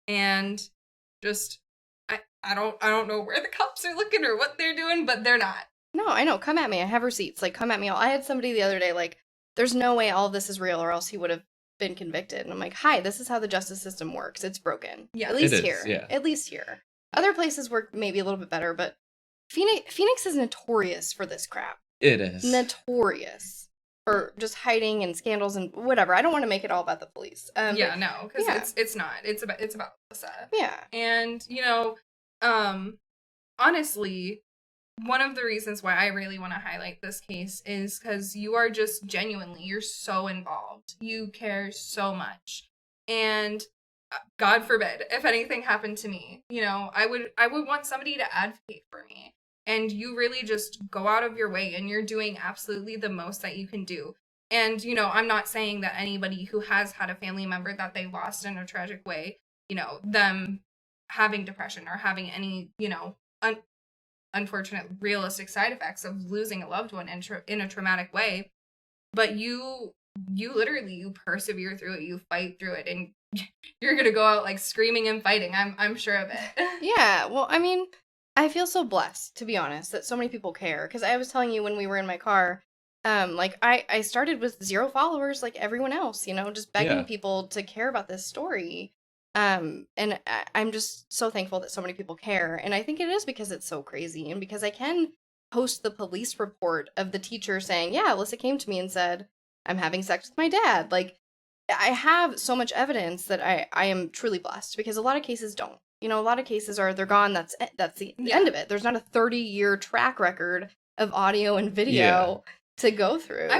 And just, I don't know where the cops are looking or what they're doing, but they're not. No, I know. Come at me. I have receipts. Like, come at me. I had somebody the other day, like, there's no way all of this is real or else he would have been convicted. And I'm like, hi, this is how the justice system works. It's broken. Yeah. At least It is, here. yeah. At least here. Other places work maybe a little bit better, but Phoenix is notorious for this crap. It is. Notorious for just hiding and scandals and whatever. I don't want to make it all about the police. Yeah, no, because it's not. It's about Alyssa. Yeah. And, honestly, one of the reasons why I really want to highlight this case is because you are just genuinely, you're so involved. You care so much. And God forbid, if anything happened to me, I would want somebody to advocate for me. And you really just go out of your way and you're doing absolutely the most that you can do. And, I'm not saying that anybody who has had a family member that they lost in a tragic way, them having depression or having any, unfortunate realistic side effects of losing a loved one in a traumatic way. But you persevere through it, you fight through it, and you're going to go out like screaming and fighting. I'm sure of it. Yeah. Well, I mean, I feel so blessed, to be honest, that so many people care. Because I was telling you when we were in my car, I started with 0 followers like everyone else, just begging people to care about this story. And I'm just so thankful that so many people care. And I think it is because it's so crazy and because I can post the police report of the teacher saying, yeah, Alyssa came to me and said, I'm having sex with my dad. Like, I have so much evidence that I am truly blessed because a lot of cases don't. A lot of cases they're gone. That's the end of it. There's not a 30-year track record of audio and video to go through.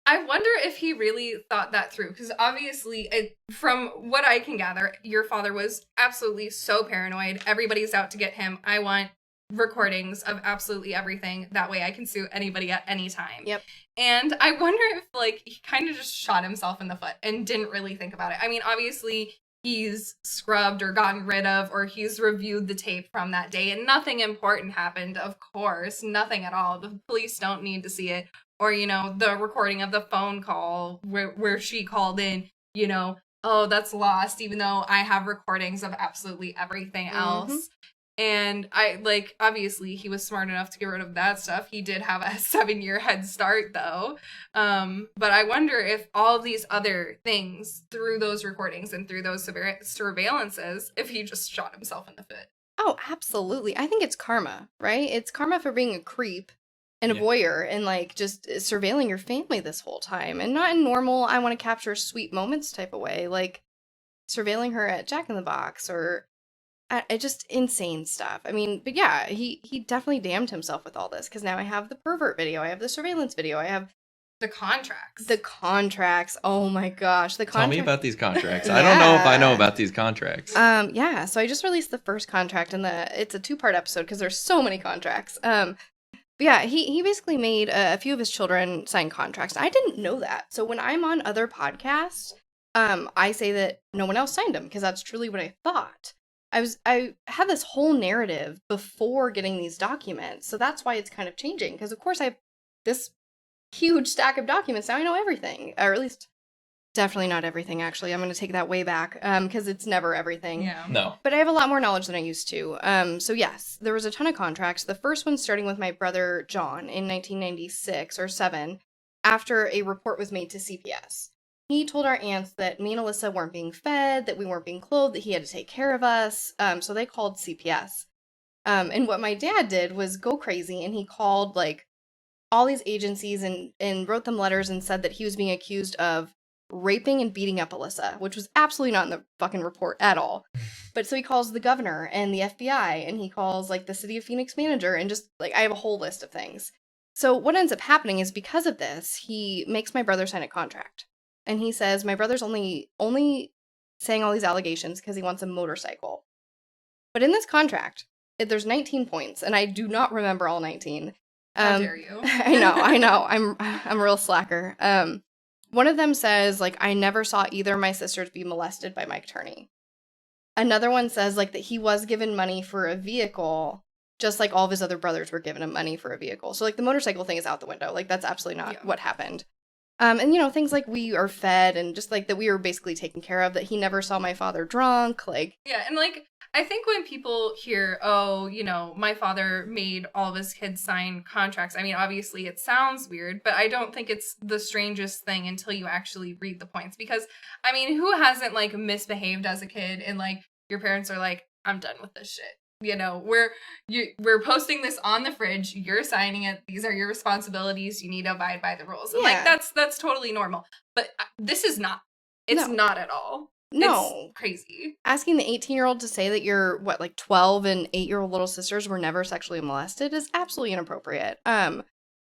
I wonder if he really thought that through, because obviously, from what I can gather, your father was absolutely so paranoid. Everybody's out to get him. I want recordings of absolutely everything. That way I can sue anybody at any time. Yep. And I wonder if, he kind of just shot himself in the foot and didn't really think about it. I mean, obviously, he's scrubbed or gotten rid of, or he's reviewed the tape from that day, and nothing important happened, of course. Nothing at all. The police don't need to see it. Or, the recording of the phone call where she called in, oh, that's lost, even though I have recordings of absolutely everything else. And obviously he was smart enough to get rid of that stuff. He did have a 7-year head start, though. But I wonder if all these other things, through those recordings and through those surveillances, if he just shot himself in the foot. Oh, absolutely. I think it's karma, right? It's karma for being a creep and a voyeur and just surveilling your family this whole time, and not in normal I want to capture sweet moments type of way, like surveilling her at Jack in the Box or just insane stuff. I mean, but yeah, he definitely damned himself with all this, because now I have the pervert video, I have the surveillance video, I have the contracts. Oh my gosh, the contracts. Tell me about these contracts. I don't know if I know about these contracts. Yeah, so I just released the first contract, and it's a 2-part episode because there's so many contracts. But yeah, he basically made a few of his children sign contracts. I didn't know that. So when I'm on other podcasts, I say that no one else signed them because that's truly what I thought. I had this whole narrative before getting these documents. So that's why it's kind of changing. Because of course I have this huge stack of documents. Now I know everything. Or at least definitely not everything, actually. I'm going to take that way back because it's never everything. Yeah. No. But I have a lot more knowledge than I used to. So yes, there was a ton of contracts. The first one starting with my brother John in 1996 or 7, after a report was made to CPS. He told our aunts that me and Alyssa weren't being fed, that we weren't being clothed, that he had to take care of us. So they called CPS. And what my dad did was go crazy, and he called all these agencies and wrote them letters and said that he was being accused of raping and beating up Alyssa, which was absolutely not in the fucking report at all. But so he calls the governor and the FBI, and he calls the city of Phoenix manager, and just I have a whole list of things. So what ends up happening is, because of this, he makes my brother sign a contract, and he says my brother's only saying all these allegations because he wants a motorcycle. But in this contract, there's 19 points, and I do not remember all 19. How dare you? I know. I'm a real slacker. One of them says, I never saw either of my sisters be molested by Mike Turney. Another one says, that he was given money for a vehicle, just like all of his other brothers were given him money for a vehicle. So, the motorcycle thing is out the window. That's absolutely not what happened. And, things we are fed and just, that we were basically taken care of, that he never saw my father drunk, Yeah, and, I think when people hear, oh, my father made all of his kids sign contracts, I mean, obviously it sounds weird, but I don't think it's the strangest thing until you actually read the points. Because, I mean, who hasn't, misbehaved as a kid and, your parents are I'm done with this shit. we're posting this on the fridge. You're signing it. These are your responsibilities. You need to abide by the rules. And like that's totally normal. But this is not. It's not at all. No. It's crazy. Asking the 18-year-old to say that your 12 and 8-year-old little sisters were never sexually molested is absolutely inappropriate. And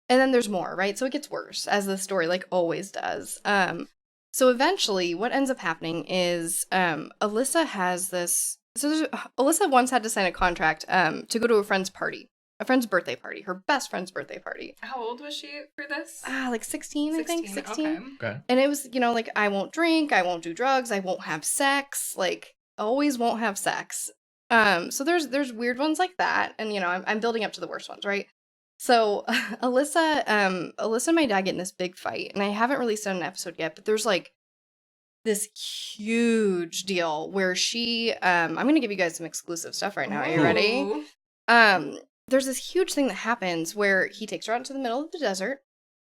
then there's more, right? So it gets worse, as the story like always does. So eventually what ends up happening is Alyssa has this. So Alyssa once had to sign a contract to go to a friend's birthday party, her best friend's birthday party. How old was she for this? Like 16, I think. 16. Okay. And it was, like, I won't drink, I won't do drugs, I won't have sex, like, always won't have sex. So there's weird ones like that, and, I'm building up to the worst ones, right? So Alyssa and my dad get in this big fight, and I haven't released it on an episode yet, but there's, like, this huge deal where she, I'm going to give you guys some exclusive stuff right now. Are you ready? There's this huge thing that happens where he takes her out into the middle of the desert,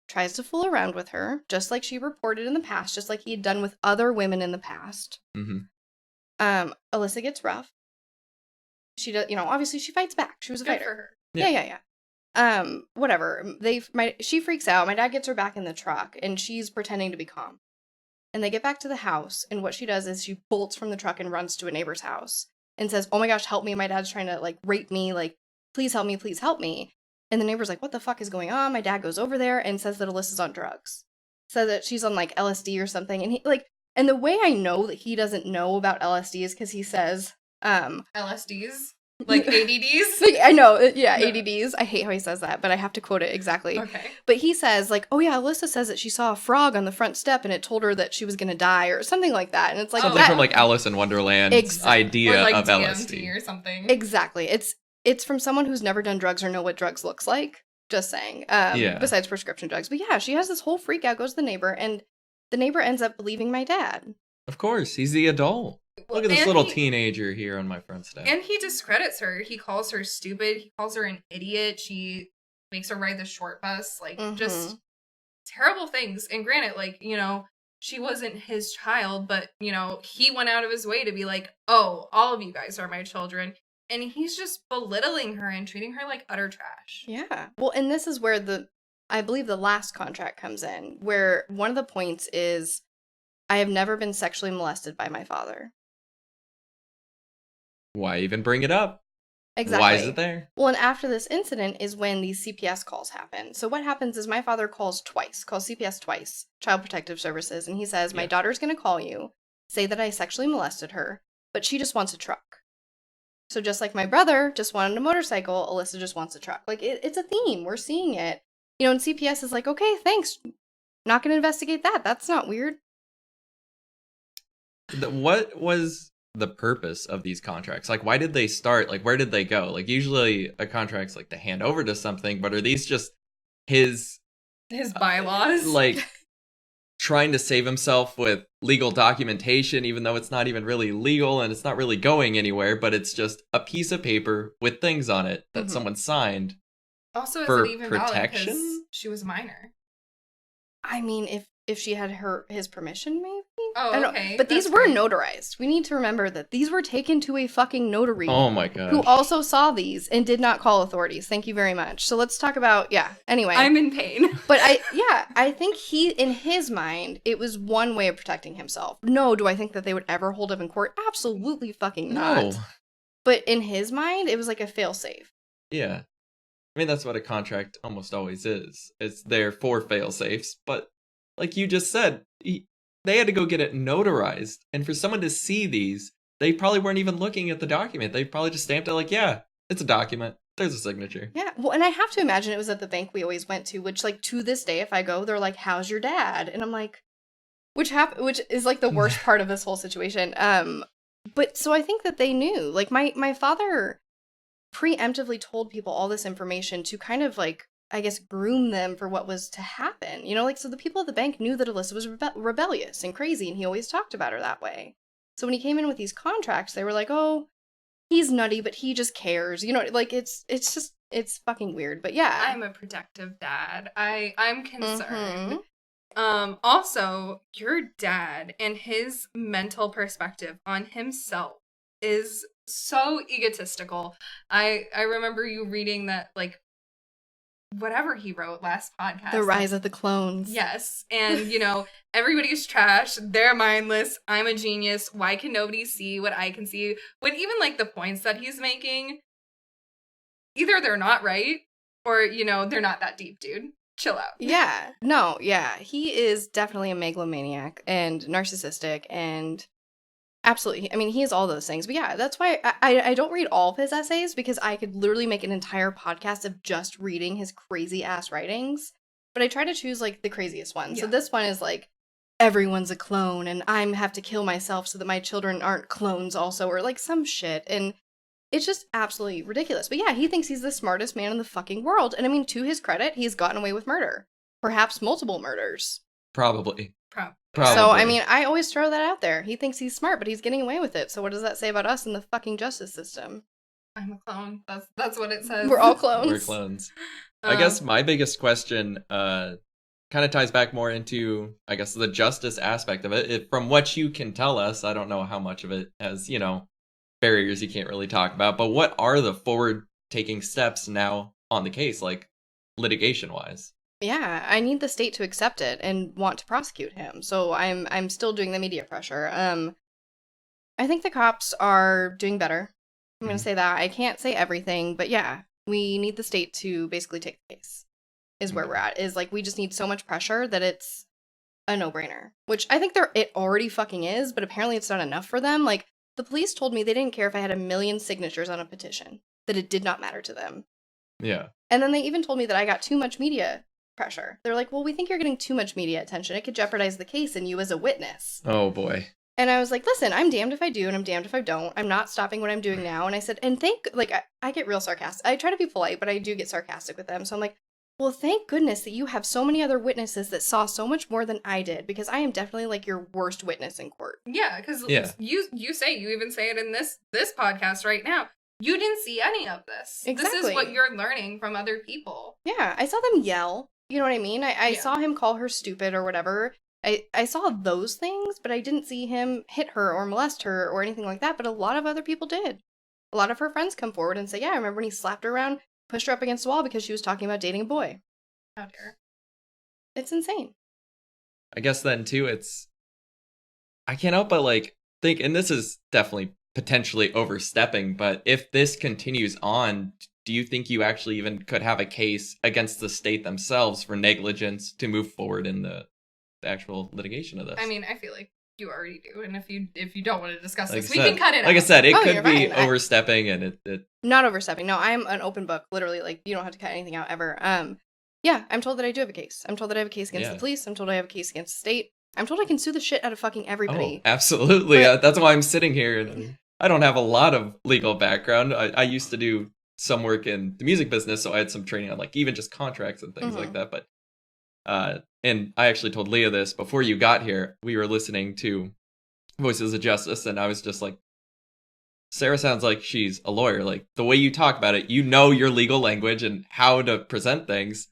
tries to fool around with her, just like she reported in the past, just like he had done with other women in the past. Mm-hmm. Alyssa gets rough. She does, obviously she fights back. She was a Good fighter. for her. Yeah. Whatever. She freaks out. My dad gets her back in the truck, and she's pretending to be calm. And they get back to the house, and what she does is she bolts from the truck and runs to a neighbor's house and says, "Oh my gosh, help me! My dad's trying to rape me. Please help me! Please help me!" And the neighbor's like, "What the fuck is going on?" My dad goes over there and says that Alyssa's on drugs, says that she's on LSD or something, and and the way I know that he doesn't know about LSD is because he says, LSDs. Like ADDs? I know, yeah, ADDs. I hate how he says that, but I have to quote it exactly. Okay. But he says, "Oh yeah, Alyssa says that she saw a frog on the front step and it told her that she was going to die," or something like that. And it's like... Something from Alice in Wonderland's idea or of DMT LSD. or something. Exactly. It's from someone who's never done drugs or know what drugs looks like. Just saying. Besides prescription drugs. But yeah, she has this whole freak out, goes to the neighbor, and the neighbor ends up believing my dad. Of course, he's the adult. Look at this little teenager here on my front step. And he discredits her. He calls her stupid. He calls her an idiot. She makes her ride the short bus. Just terrible things. And granted, she wasn't his child, but, he went out of his way to be like, "Oh, all of you guys are my children." And he's just belittling her and treating her like utter trash. Yeah. Well, and this is where I believe the last contract comes in, where one of the points is, "I have never been sexually molested by my father." Why even bring it up? Exactly. Why is it there? Well, and after this incident is when these CPS calls happen. So what happens is my father calls CPS twice, Child Protective Services, and he says, "My daughter's going to call you, say that I sexually molested her, but she just wants a truck." So just like my brother just wanted a motorcycle, Alyssa just wants a truck. It's a theme. We're seeing it. And CPS is like, "Okay, thanks. Not going to investigate that. That's not weird." What was the purpose of these contracts? Why did they start? Where did they go? Usually a contract's to hand over to something, but are these just his bylaws? Trying to save himself with legal documentation, even though it's not even really legal and it's not really going anywhere, but it's just a piece of paper with things on it that someone signed. Also, for is it even protection? Valid 'cause she was a minor? I mean, if she had his permission, maybe? Oh, I don't okay. know. But these were notarized. We need to remember that these were taken to a fucking notary. Oh my god. Who also saw these and did not call authorities. Thank you very much. So let's talk about, anyway. I'm in pain. But I think in his mind, it was one way of protecting himself. No, do I think that they would ever hold him in court? Absolutely fucking not. No. But in his mind, it was like a fail-safe. Yeah. I mean, that's what a contract almost always is. It's there for fail-safes, but like you just said, they had to go get it notarized. And for someone to see these, they probably weren't even looking at the document. They probably just stamped it yeah, it's a document. There's a signature. Yeah. Well, and I have to imagine it was at the bank we always went to, which to this day, if I go, they're like, "How's your dad?" And I'm like, which is the worst part of this whole situation. But so I think that they knew. My father preemptively told people all this information to kind of I guess, groom them for what was to happen. So the people at the bank knew that Alyssa was rebellious and crazy, and he always talked about her that way. So when he came in with these contracts, they were like, "Oh, he's nutty, but he just cares." It's fucking weird. But yeah. I'm a protective dad. I'm concerned. Also, your dad and his mental perspective on himself is so egotistical. I remember you reading that, like, whatever he wrote last podcast. The Rise of the Clones. Yes. And, everybody's trash. They're mindless. I'm a genius. Why can nobody see what I can see? When even, like, the points that he's making, either they're not right or, they're not that deep, dude. Chill out. Yeah. No, yeah. He is definitely a megalomaniac and narcissistic and absolutely. I mean, he is all those things. But yeah, that's why I don't read all of his essays, because I could literally make an entire podcast of just reading his crazy ass writings. But I try to choose like the craziest one. Yeah. So this one is like, everyone's a clone and I have to kill myself so that my children aren't clones also, or like some shit. And it's just absolutely ridiculous. But yeah, he thinks he's the smartest man in the fucking world. And I mean, to his credit, he's gotten away with murder. Perhaps multiple murders. Probably. Probably. So, I mean, I always throw that out there. He thinks he's smart, but he's getting away with it. So what does that say about us in the fucking justice system? I'm a clone. That's what it says. We're all clones. We're clones. I guess my biggest question kind of ties back more into, I guess, the justice aspect of it. From what you can tell us, I don't know how much of it has, barriers you can't really talk about, but what are the forward-taking steps now on the case, like litigation-wise? Yeah, I need the state to accept it and want to prosecute him. So I'm still doing the media pressure. I think the cops are doing better. I'm going to say that. I can't say everything, but yeah, we need the state to basically take the case. Is where we're at. Is like we just need so much pressure that it's a no-brainer. Which I think it already fucking is, but apparently it's not enough for them. Like the police told me they didn't care if I had 1 million signatures on a petition, that it did not matter to them. Yeah. And then they even told me that I got too much media pressure. They're like, well, we think you're getting too much media attention. It could jeopardize the case and you as a witness. Oh, boy. And I was like, listen, I'm damned if I do and I'm damned if I don't. I'm not stopping what I'm doing now. And I said, and I get real sarcastic. I try to be polite, but I do get sarcastic with them. So I'm like, well, thank goodness that you have so many other witnesses that saw so much more than I did, because I am definitely like your worst witness in court. Yeah, because you even say it in this podcast right now. You didn't see any of this. Exactly. This is what you're learning from other people. Yeah, I saw them yell. You know what I mean? I saw him call her stupid or whatever. I saw those things, but I didn't see him hit her or molest her or anything like that. But a lot of other people did. A lot of her friends come forward and say, yeah, I remember when he slapped her around, pushed her up against the wall because she was talking about dating a boy. How dare. It's insane. I guess then, too, I can't help but, think, and this is definitely potentially overstepping, but if this continues on, do you think you actually even could have a case against the state themselves for negligence to move forward in the actual litigation of this? I mean, I feel like you already do, and if you don't want to discuss like this, we can cut it out. Like I said, it Oh, could you're be fine. overstepping, and it... Not overstepping. No, I'm an open book. Literally, you don't have to cut anything out ever. Yeah, I'm told that I do have a case. I'm told that I have a case against the police. I'm told I have a case against the state. I'm told I can sue the shit out of fucking everybody. Oh, absolutely. But... That's why I'm sitting here. And I don't have a lot of legal background. I used to do some work in the music business, so I had some training on even just contracts and things like that. But and I actually told Leah this before you got here. We were listening to Voices of Justice, and I was just like, Sarah sounds like she's a lawyer. Like, the way you talk about it, you know your legal language and how to present things.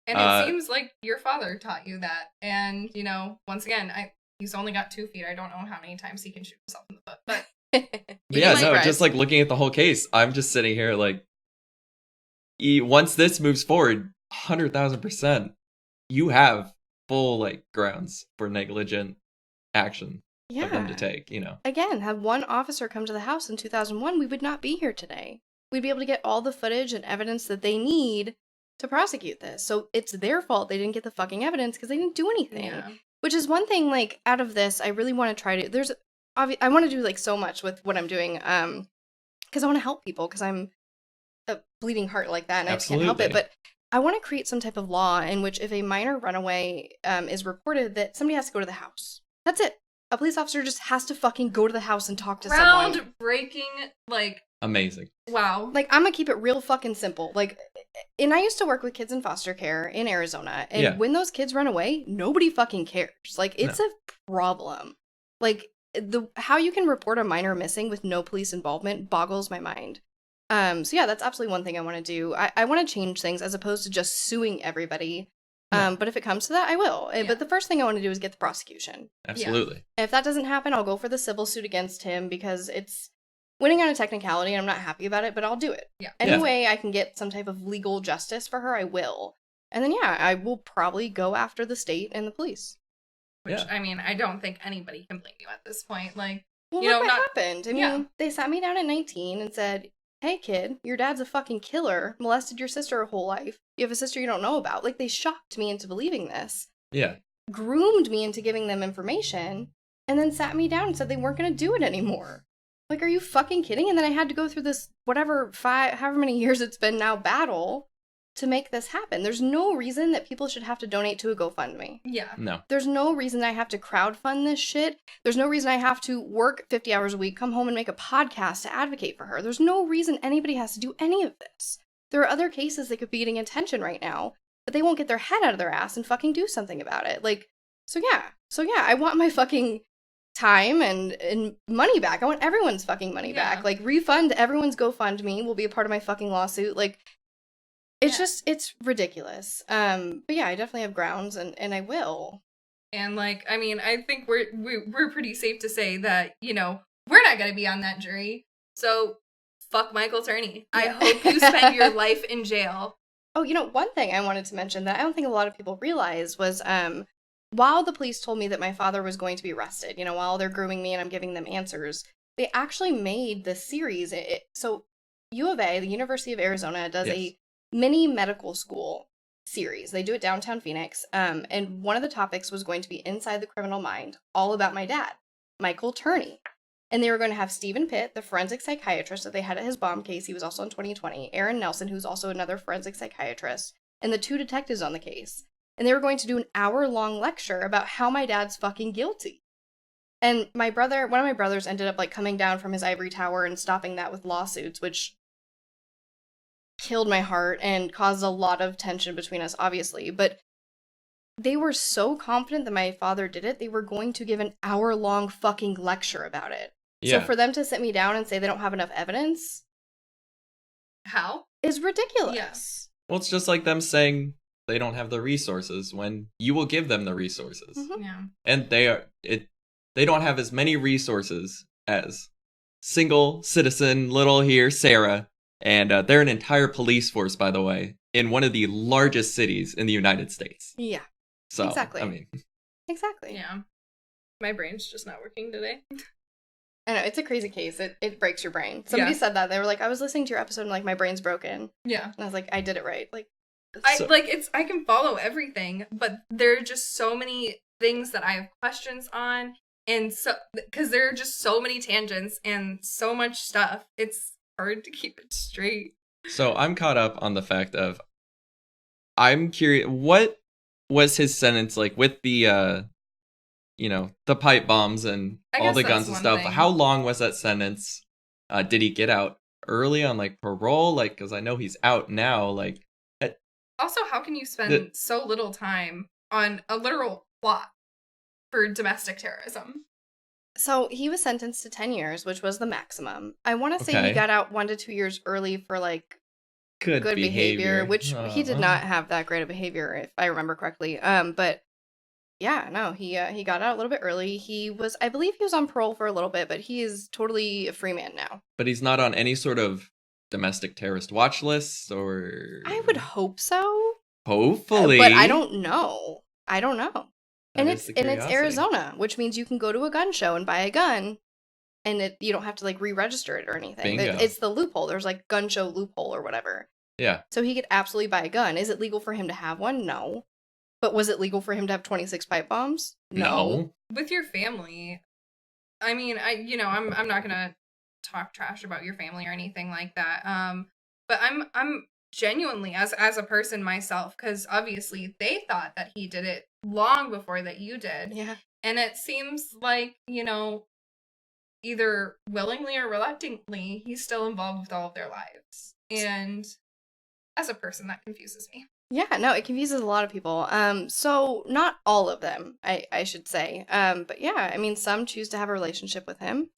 And it seems like your father taught you that. And, once again, he's only got 2 feet. I don't know how many times he can shoot himself in the foot. But just looking at the whole case, I'm just sitting here once this moves forward, 100,000%, you have full grounds for negligent action of them to take, Again, had one officer come to the house in 2001, we would not be here today. We'd be able to get all the footage and evidence that they need to prosecute this. So it's their fault they didn't get the fucking evidence because they didn't do anything. Yeah. Which is one thing, out of this, I really want to try to... I want to do, so much with what I'm doing, because I want to help people, because I'm a bleeding heart like that, and I just can't help it. But I want to create some type of law in which if a minor runaway is reported, that somebody has to go to the house. That's it. A police officer just has to fucking go to the house and talk to someone. Groundbreaking, amazing. Wow. I'm gonna keep it real fucking simple. And I used to work with kids in foster care in Arizona, and when those kids run away, nobody fucking cares. It's a problem. How you can report a minor missing with no police involvement boggles my mind. So yeah, that's absolutely one thing I want to do. I want to change things as opposed to just suing everybody. But if it comes to that, I will. But the first thing I want to do is get the prosecution. Absolutely. If that doesn't happen, I'll go for the civil suit against him, because winning on a technicality, and I'm not happy about it, but I'll do it. Yeah. Any way I can get some type of legal justice for her, I will. And then, yeah, I will probably go after the state and the police. Which, I mean, I don't think anybody can blame you at this point. Like, Well, you look know, what not happened. I mean, they sat me down at 19 and said, hey, kid, your dad's a fucking killer, molested your sister her whole life. You have a sister you don't know about. Like, they shocked me into believing this. Yeah. Groomed me into giving them information, and then sat me down and said they weren't going to do it anymore. Like, are you fucking kidding? And then I had to go through this, however many years it's been now, battle to make this happen. There's no reason that people should have to donate to a GoFundMe. Yeah. No. There's no reason I have to crowdfund this shit. There's no reason I have to work 50 hours a week, come home and make a podcast to advocate for her. There's no reason anybody has to do any of this. There are other cases that could be getting attention right now, but they won't get their head out of their ass and fucking do something about it. Like, so yeah, I want my fucking time and money back. I want everyone's fucking money back. Like, refund everyone's GoFundMe will be a part of my fucking lawsuit. Like, it's just, it's ridiculous. But yeah, I definitely have grounds, and I will. And, like, I mean, I think we're pretty safe to say that, you know, we're not going to be on that jury. So, fuck Michael Turney. I hope you spend your life in jail. Oh, you know, one thing I wanted to mention that I don't think a lot of people realize was, while the police told me that my father was going to be arrested, you know, while they're grooming me and I'm giving them answers, they actually made this series. So, U of A, the University of Arizona, does a mini medical school series. They do it downtown Phoenix. And one of the topics was going to be Inside the Criminal Mind, all about my dad, Michael Turney. And they were going to have Stephen Pitt, the forensic psychiatrist that they had at his bomb case. He was also in 2020. Aaron Nelson, who's also another forensic psychiatrist, and the 2 detectives on the case. And they were going to do an hour-long lecture about how my dad's fucking guilty. And one of my brothers ended up, like, coming down from his ivory tower and stopping that with lawsuits, which killed my heart and caused a lot of tension between us, obviously. But they were so confident that my father did it, they were going to give an hour-long fucking lecture about it. Yeah. So for them to sit me down and say they don't have enough evidence... How? Is ridiculous. Yes. Well, it's just like them saying they don't have the resources when you will give them the resources. Mm-hmm. Yeah. And they don't have as many resources as single citizen little here Sarah, and they're an entire police force, by the way, in one of the largest cities in the United States. Yeah. So Exactly. I mean, Exactly. Yeah. My brain's just not working today. I know, it's a crazy case. It breaks your brain. Somebody said that. They were like, I was listening to your episode and, like, my brain's broken. Yeah. And I was like, I did it right. Like, I can follow everything, but there are just so many things that I have questions on, and so because there are just so many tangents and so much stuff, it's hard to keep it straight. so I'm caught up on the fact of I'm curious, what was his sentence like with the the pipe bombs and I all guess the that's guns and one stuff? thing. How long was that sentence? Did he get out early on, like, parole? Like, because I know he's out now. Like, Also, how can you spend so little time on a literal plot for domestic terrorism? so he was sentenced to 10 years, which was the maximum. I want to say Okay. he got out 1 to 2 years early for, like, good behavior, which he did Uh-huh. not have that great of behavior, if I remember correctly. But yeah, no, he got out a little bit early. I believe he was on parole for a little bit, but he is totally a free man now. But he's not on any sort of domestic terrorist watch lists, or I would hope so. hopefully. But I don't know. That And is it's the it's curiosity. Arizona, which means you can go to a gun show and buy a gun, and you don't have to, like, re-register it or anything. Bingo. It's the loophole. There's, like, gun show loophole or whatever. Yeah. So he could absolutely buy a gun. Is it legal for him to have one? No. But was it legal for him to have 26 pipe bombs? No. With your family, I mean, I'm not gonna talk trash about your family or anything like that. But I'm genuinely, as a person myself, because obviously they thought that he did it long before that you did. Yeah. And it seems like, either willingly or reluctantly, he's still involved with all of their lives. And as a person, that confuses me. Yeah, no, it confuses a lot of people. So not all of them, I should say. But yeah, I mean, some choose to have a relationship with him.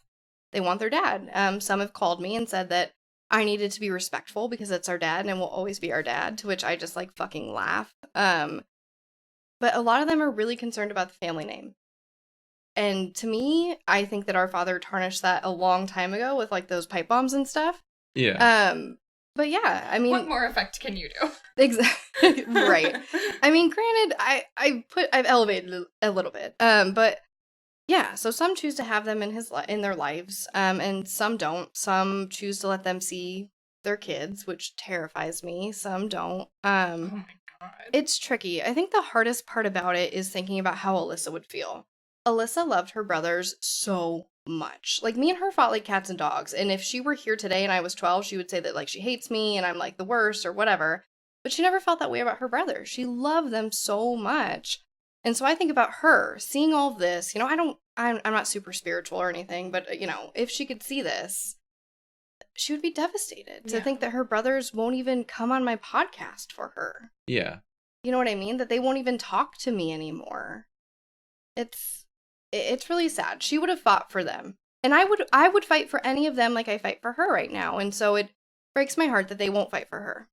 They want their dad. Some have called me and said that I needed to be respectful because it's our dad and it will always be our dad, to which I just, like, fucking laugh. But a lot of them are really concerned about the family name. And to me, I think that our father tarnished that a long time ago with like those pipe bombs and stuff. Yeah. But yeah, I mean, what more effect can you do? Exactly. Right. I mean, granted, I've elevated it a little bit. But yeah, so some choose to have them in their lives, and some don't. Some choose to let them see their kids, which terrifies me. Some don't. Oh my god. It's tricky. I think the hardest part about it is thinking about how Alyssa would feel. Alyssa loved her brothers so much. Like, me and her fought like cats and dogs, and if she were here today and I was 12, she would say that like she hates me and I'm like the worst or whatever. But she never felt that way about her brothers. She loved them so much. And so I think about her seeing all of this. You know, I'm not super spiritual or anything, but you know, if she could see this, she would be devastated to think that her brothers won't even come on my podcast for her. Yeah. You know what I mean? That they won't even talk to me anymore. It's really sad. She would have fought for them. And I would fight for any of them like I fight for her right now. And so it breaks my heart that they won't fight for her.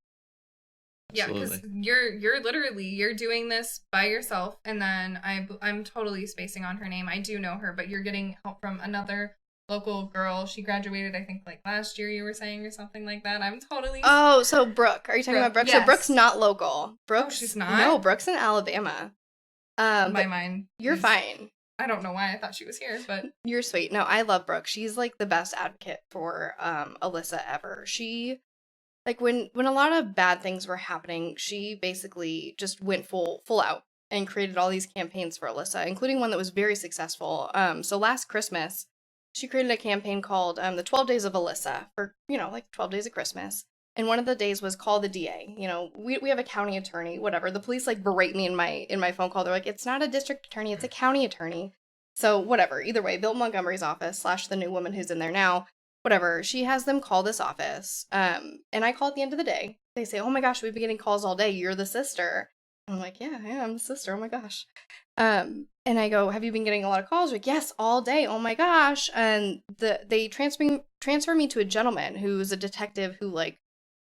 Yeah, because you're literally, you're doing this by yourself, and then I'm totally spacing on her name. I do know her, but you're getting help from another local girl. She graduated, I think, like last year, you were saying, or something like that. I'm totally... Oh, so Brooke. Are you talking about Brooke? Yes. So Brooke's not local. Oh, she's not? No, Brooke's in Alabama. My mind. You're fine. I don't know why I thought she was here, but... You're sweet. No, I love Brooke. She's like the best advocate for Alyssa ever. She... Like, when a lot of bad things were happening, she basically just went full out and created all these campaigns for Alyssa, including one that was very successful. So last Christmas, she created a campaign called the 12 Days of Alyssa for, you know, like 12 days of Christmas. And one of the days was call the DA. You know, we have a county attorney, whatever. The police, like, berate me in my phone call. They're like, it's not a district attorney, it's a county attorney. So whatever. Either way, Bill Montgomery's office / the new woman who's in there now, whatever, she has them call this office. And I call at the end of the day. They say, oh my gosh, we've been getting calls all day. You're the sister. I'm like, yeah, I'm the sister. Oh my gosh. And I go, have you been getting a lot of calls? Like, yes, all day. Oh my gosh. And they transfer me to a gentleman who's a detective who like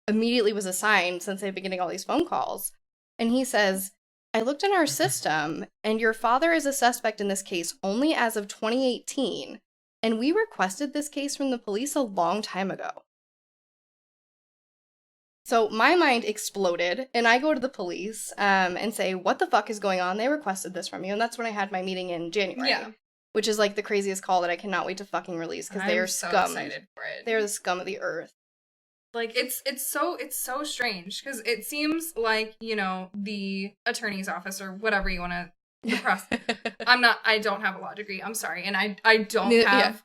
immediately was assigned since they've been getting all these phone calls. And he says, I looked in our system and your father is a suspect in this case only as of 2018. And we requested this case from the police a long time ago. So my mind exploded, and I go to the police and say, what the fuck is going on? They requested this from you. And that's when I had my meeting in January. Yeah. Which is like the craziest call that I cannot wait to fucking release, because they are so scum. Excited for it. They're the scum of the earth. Like, it's so strange, because it seems like, you know, the attorney's office or whatever you want to... I don't have a law degree. I'm sorry. And I don't have,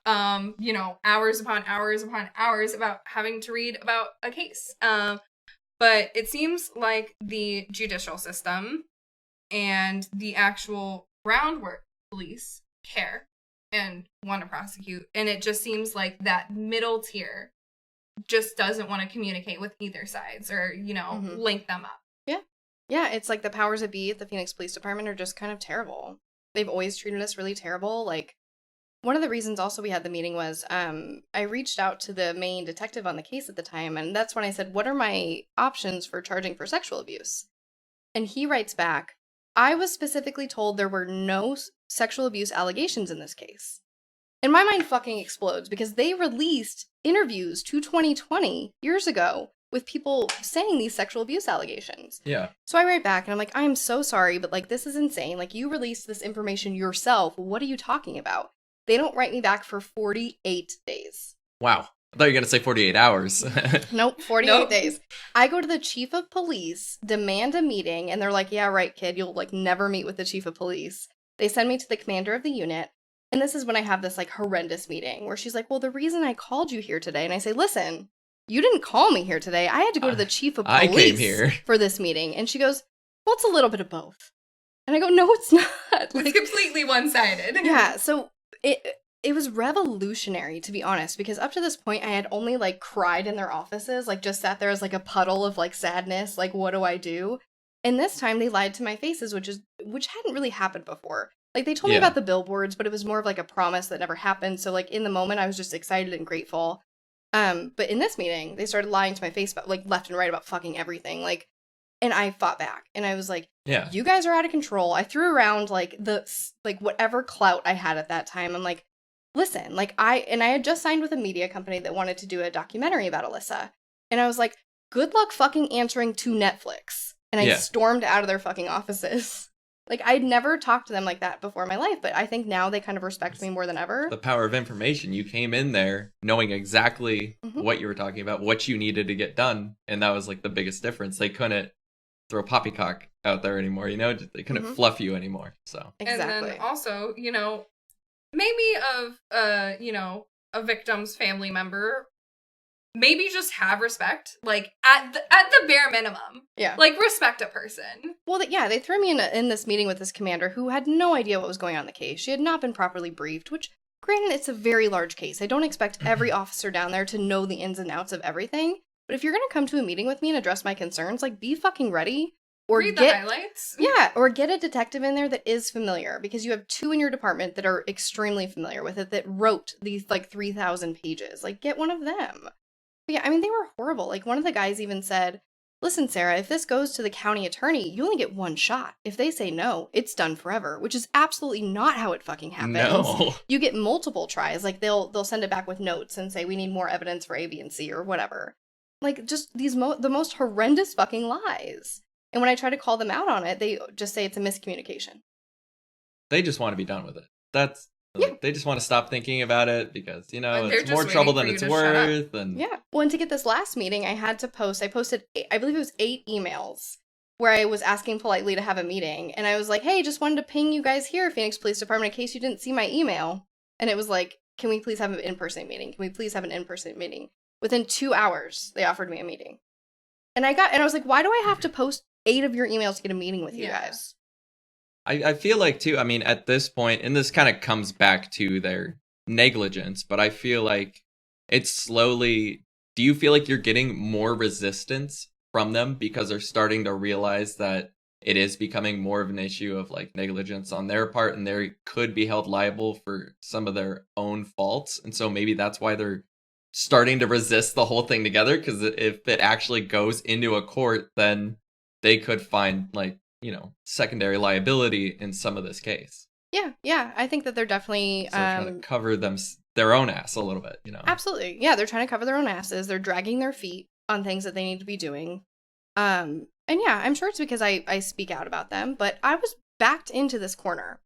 you know, hours upon hours upon hours about having to read about a case. But it seems like the judicial system and the actual groundwork police care and want to prosecute. And it just seems like that middle tier just doesn't want to communicate with either sides or, you know, link them up. Yeah, it's like the powers that be at the Phoenix Police Department are just kind of terrible. They've always treated us really terrible. Like, one of the reasons also we had the meeting was I reached out to the main detective on the case at the time, and that's when I said, what are my options for charging for sexual abuse? And he writes back, I was specifically told there were no sexual abuse allegations in this case. And my mind fucking explodes, because they released interviews to 2020 years ago with people saying these sexual abuse allegations. Yeah. So I write back and I'm like, I'm so sorry, but like, this is insane. Like, you released this information yourself. What are you talking about? They don't write me back for 48 days. Wow. I thought you were going to say 48 hours. Nope, 48 days. I go to the chief of police, demand a meeting, and they're like, yeah, right, kid, you'll like never meet with the chief of police. They send me to the commander of the unit. And this is when I have this like horrendous meeting where she's like, well, the reason I called you here today, and I say, listen, you didn't call me here today. I had to go to the chief of police I came here for this meeting. And she goes, well, it's a little bit of both. And I go, no, it's not. Like, it's completely one-sided. Yeah, so it was revolutionary, to be honest, because up to this point, I had only like cried in their offices, like just sat there as like a puddle of like sadness, like, what do I do? And this time they lied to my faces, which hadn't really happened before. Like, they told me about the billboards, but it was more of like a promise that never happened. So like in the moment, I was just excited and grateful. But in this meeting, they started lying to my face about like left and right about fucking everything. Like, And I fought back. And I was like, Yeah. you guys are out of control. I threw around like whatever clout I had at that time. I'm like, listen, like I had just signed with a media company that wanted to do a documentary about Alyssa. And I was like, good luck fucking answering to Netflix. And I stormed out of their fucking offices. Like, I'd never talked to them like that before in my life, but I think now they kind of respect me more than ever. The power of information. You came in there knowing exactly what you were talking about, what you needed to get done, and that was like the biggest difference. They couldn't throw poppycock out there anymore, you know? They couldn't fluff you anymore, so. Exactly. And then also, you know, maybe of, you know, a victim's family member, maybe just have respect, like, at the bare minimum. Yeah. Like, respect a person. Well, they threw me in this meeting with this commander who had no idea what was going on in the case. She had not been properly briefed, which, granted, it's a very large case. I don't expect every officer down there to know the ins and outs of everything. But if you're going to come to a meeting with me and address my concerns, like, be fucking ready. Or read the highlights. Yeah, or get a detective in there that is familiar, because you have 2 in your department that are extremely familiar with it, that wrote these, like, 3,000 pages. Like, get one of them. But yeah, I mean, they were horrible. Like, one of the guys even said, listen, Sarah, if this goes to the county attorney, you only get 1 shot. If they say no, it's done forever, which is absolutely not how it fucking happens. No. You get multiple tries. Like, they'll send it back with notes and say, we need more evidence for A, B, and C, or whatever. Like, just these the most horrendous fucking lies. And when I try to call them out on it, they just say it's a miscommunication. They just want to be done with it. That's like, they just want to stop thinking about it because, you know, it's more just trouble waiting than for it's you to shut worth. And Yeah. Well, and to get this last meeting, I posted, I believe it was 8 emails where I was asking politely to have a meeting. And I was like, hey, just wanted to ping you guys here, Phoenix Police Department, in case you didn't see my email. And it was like, can we please have an in-person meeting? Can we please have an in-person meeting? Within 2 hours, they offered me a meeting. And I was like, why do I have to post 8 of your emails to get a meeting with you guys? I feel like, too, I mean, at this point, and this kind of comes back to their negligence, but I feel like it's slowly, do you feel like you're getting more resistance from them because they're starting to realize that it is becoming more of an issue of, like, negligence on their part, and they could be held liable for some of their own faults, and so maybe that's why they're starting to resist the whole thing together, because if it actually goes into a court, then they could find, like, you know, secondary liability in some of this case. Yeah. I think that they're definitely so they're trying to cover their own ass a little bit, you know. Absolutely. Yeah, they're trying to cover their own asses. They're dragging their feet on things that they need to be doing. And yeah, I'm sure it's because I speak out about them, but I was backed into this corner.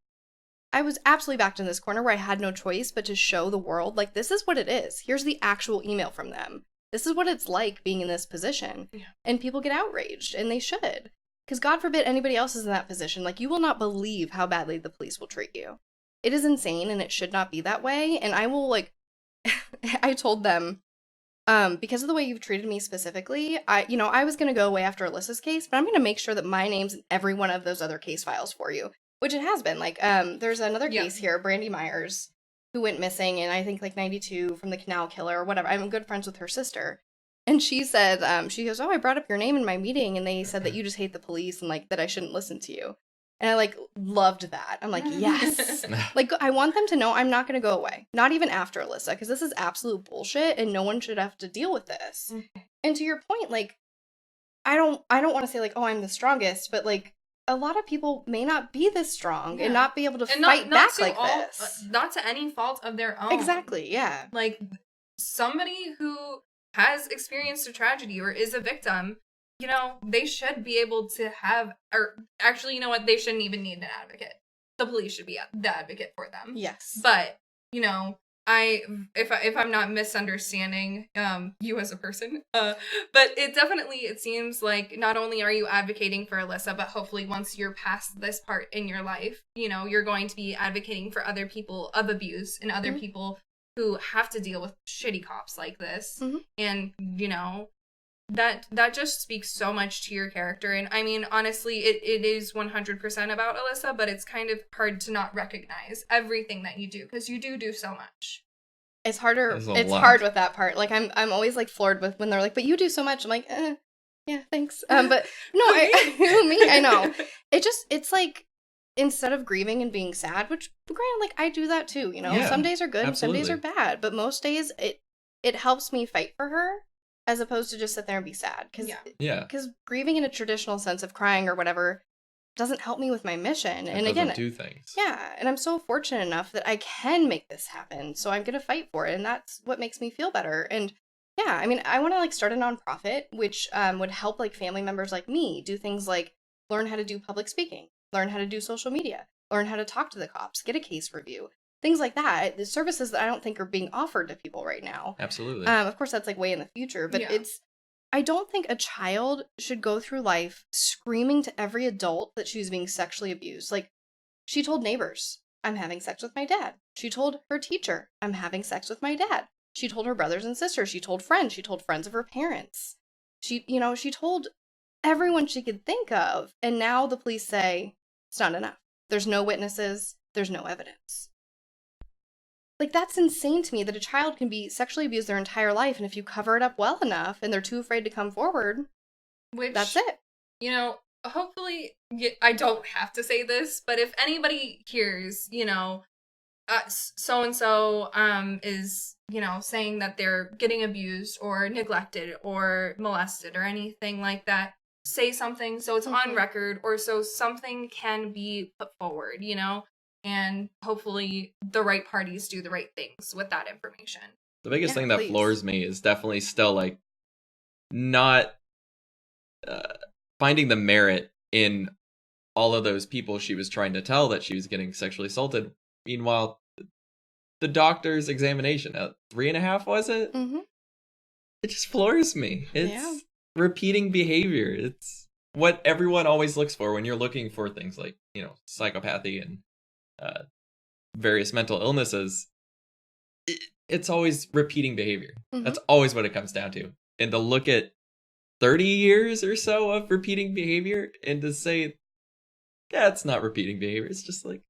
I was absolutely backed in this corner where I had no choice but to show the world, like, this is what it is. Here's the actual email from them. This is what it's like being in this position. Yeah. And people get outraged, and they should. Because God forbid anybody else is in that position. Like, you will not believe how badly the police will treat you. It is insane, and it should not be that way. And I will, like, I told them, because of the way you've treated me specifically, I was going to go away after Alyssa's case, but I'm going to make sure that my name's in every one of those other case files for you. Which it has been. Like, there's another case here, Brandy Myers, who went missing in, I think, like, 92 from the Canal Killer or whatever. I'm good friends with her sister. And she said, she goes, oh, I brought up your name in my meeting, and they said that you just hate the police and, like, that I shouldn't listen to you. And I, like, loved that. I'm like, yes. Like, I want them to know I'm not going to go away. Not even after Alyssa, because this is absolute bullshit, and no one should have to deal with this. Mm-hmm. And to your point, like, I don't want to say, like, oh, I'm the strongest, but, like, a lot of people may not be this strong and not be able to fight back like this. Not to any fault of their own. Exactly, yeah. Like, somebody who has experienced a tragedy or is a victim, you know, they should be able to have, or actually, you know what, they shouldn't even need an advocate. The police should be the advocate for them. Yes. But, you know, if I'm not misunderstanding you as a person, but it seems like not only are you advocating for Alyssa, but hopefully once you're past this part in your life, you know, you're going to be advocating for other people of abuse and other people who have to deal with shitty cops like this. Mm-hmm. And, you know, that just speaks so much to your character. And I mean, honestly, it is 100% about Alyssa, but it's kind of hard to not recognize everything that you do, because you do so much. It's harder. It's hard with that part. Like, I'm always, like, floored with when they're like, but you do so much. I'm like, yeah, thanks. But no, I know. It's like, instead of grieving and being sad, which, granted, like, I do that too, you know? Yeah, some days are good, absolutely. And some days are bad, but most days it helps me fight for her. as opposed to just sit there and be sad. Yeah. Because grieving in a traditional sense of crying or whatever doesn't help me with my mission. It And doesn't again, do things. yeah, and I'm so fortunate enough that I can make this happen. So I'm going to fight for it. And that's what makes me feel better. And yeah, I mean, I want to like start a nonprofit, which would help like family members like me do things like learn how to do public speaking, learn how to do social media, learn how to talk to the cops, get a case review, things like that. The services that I don't think are being offered to people right now. Absolutely. Of course, that's like way in the future, but I don't think a child should go through life screaming to every adult that she's being sexually abused. Like, she told neighbors, I'm having sex with my dad. She told her teacher, I'm having sex with my dad. She told her brothers and sisters. She told friends. She told friends of her parents. She told everyone she could think of. And now the police say it's not enough. There's no witnesses. There's no evidence. Like, that's insane to me that a child can be sexually abused their entire life. And if you cover it up well enough and they're too afraid to come forward, that's it. You know, hopefully, I don't have to say this, but if anybody hears, you know, so-and-so is, you know, saying that they're getting abused or neglected or molested or anything like that, say something so it's on record or so something can be put forward, you know? And hopefully the right parties do the right things with that information. The biggest thing that floors me is definitely still like not finding the merit in all of those people she was trying to tell that she was getting sexually assaulted. Meanwhile, the doctor's examination at 3.5, was it? Mm-hmm. It just floors me. It's repeating behavior. It's what everyone always looks for when you're looking for things like, you know, psychopathy and various mental illnesses. It's always repeating behavior. That's always what it comes down to. And to look at 30 years or so of repeating behavior and to say, yeah, it's not repeating behavior. It's just like,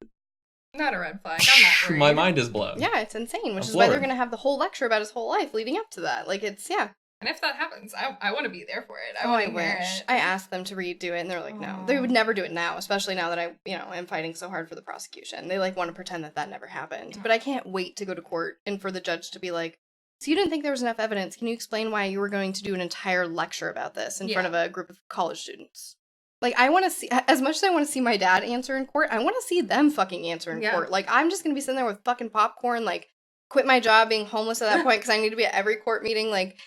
not a red flag. I'm not worried. My mind is blown. Yeah, it's insane, which is why they're going to have the whole lecture about his whole life leading up to that. Like, it's, And if that happens, I want to be there for it. I wish. I asked them to redo it, and they're like, no. They would never do it now, especially now that I, you know, am fighting so hard for the prosecution. They, like, want to pretend that never happened. But I can't wait to go to court and for the judge to be like, so you didn't think there was enough evidence. Can you explain why you were going to do an entire lecture about this in front of a group of college students? Like, I want to see, as much as I want to see my dad answer in court, I want to see them fucking answer in court. Like, I'm just going to be sitting there with fucking popcorn, like, quit my job being homeless at that point because I need to be at every court meeting. Like,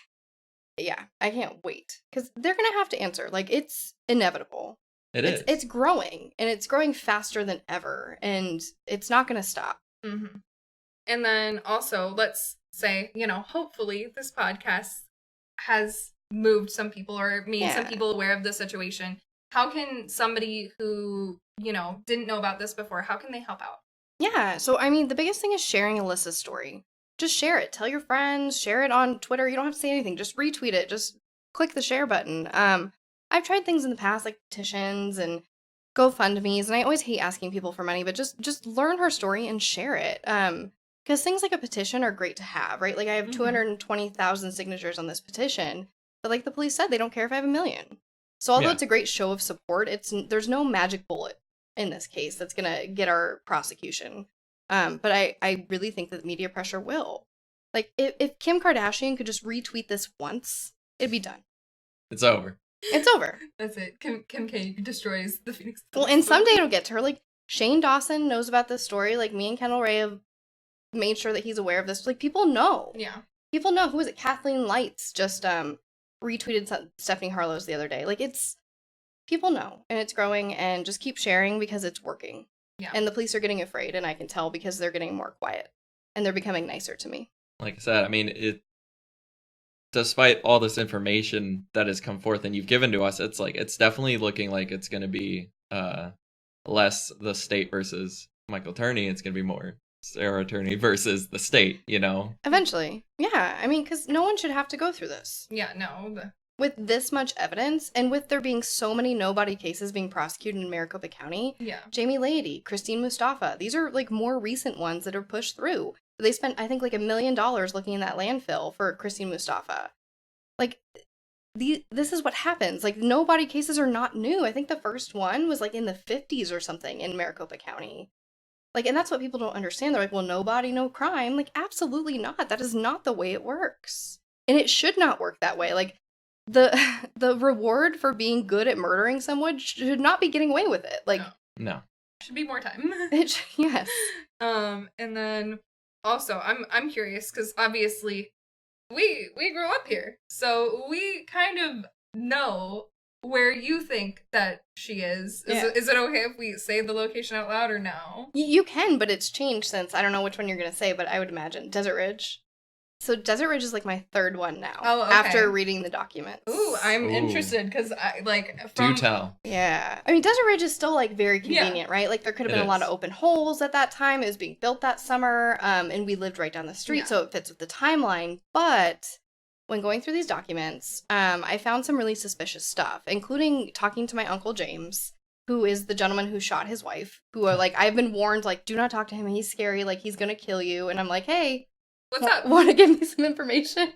yeah, I can't wait. Because they're going to have to answer. Like, it's inevitable. It's growing, and it's growing faster than ever, and it's not going to stop. Mm-hmm. And then also, let's say, you know, hopefully this podcast has moved some people or made some people aware of the situation. How can somebody who, you know, didn't know about this before, how can they help out? Yeah, so, I mean, the biggest thing is sharing Alyssa's story. Just share it. Tell your friends. Share it on Twitter. You don't have to say anything. Just retweet it. Just click the share button. I've tried things in the past, like petitions and GoFundMes, and I always hate asking people for money, but just learn her story and share it. Because things like a petition are great to have, right? Like, I have 220,000 signatures on this petition, but like the police said, they don't care if I have 1 million. So although it's a great show of support, there's no magic bullet in this case that's going to get our prosecution. But I really think that the media pressure will. Like, if Kim Kardashian could just retweet this once, it'd be done. It's over. It's over. That's it. Kim K destroys the Phoenix. Well, and someday it'll get to her. Like, Shane Dawson knows about this story. Like, me and Kendall Ray have made sure that he's aware of this. Like, people know. Yeah. People know. Who was it? Kathleen Lights just retweeted Stephanie Harlow's the other day. Like, people know, and it's growing, and just keep sharing because it's working. Yeah. And the police are getting afraid, and I can tell because they're getting more quiet, and they're becoming nicer to me. Like I said, I mean, despite all this information that has come forth and you've given to us, it's definitely looking like it's going to be less the state versus Michael Turney. It's going to be more Sarah Turney versus the state, you know? Eventually. Yeah, I mean, because no one should have to go through this. Yeah, no. With this much evidence, and with there being so many nobody cases being prosecuted in Maricopa County, Jamie Lady, Christine Mustafa, these are, like, more recent ones that are pushed through. They spent, I think, like $1 million looking in that landfill for Christine Mustafa. Like, this is what happens. Like, nobody cases are not new. I think the first one was, like, in the 50s or something in Maricopa County. Like, and that's what people don't understand. They're like, well, nobody, no crime. Like, absolutely not. That is not the way it works. And it should not work that way. Like, the reward for being good at murdering someone should not be getting away with it. Like, No. Should be more time. Yes. And then also I'm curious because obviously we grew up here, so we kind of know where you think that she is. Is it okay if we say the location out loud or no? You can, but it's changed since, I don't know which one you're going to say, but I would imagine Desert Ridge. So Desert Ridge is like my third one now. Oh, okay. After reading the documents. Ooh, I'm interested because I like from... Do tell. Yeah. I mean, Desert Ridge is still like very convenient, right? Like there could have been a lot of open holes at that time. It was being built that summer, and we lived right down the street, so it fits with the timeline. But when going through these documents, I found some really suspicious stuff, including talking to my Uncle James, who is the gentleman who shot his wife, who are like, I've been warned, like, do not talk to him. He's scary. Like, he's going to kill you. And I'm like, hey, what's up? Want to give me some information?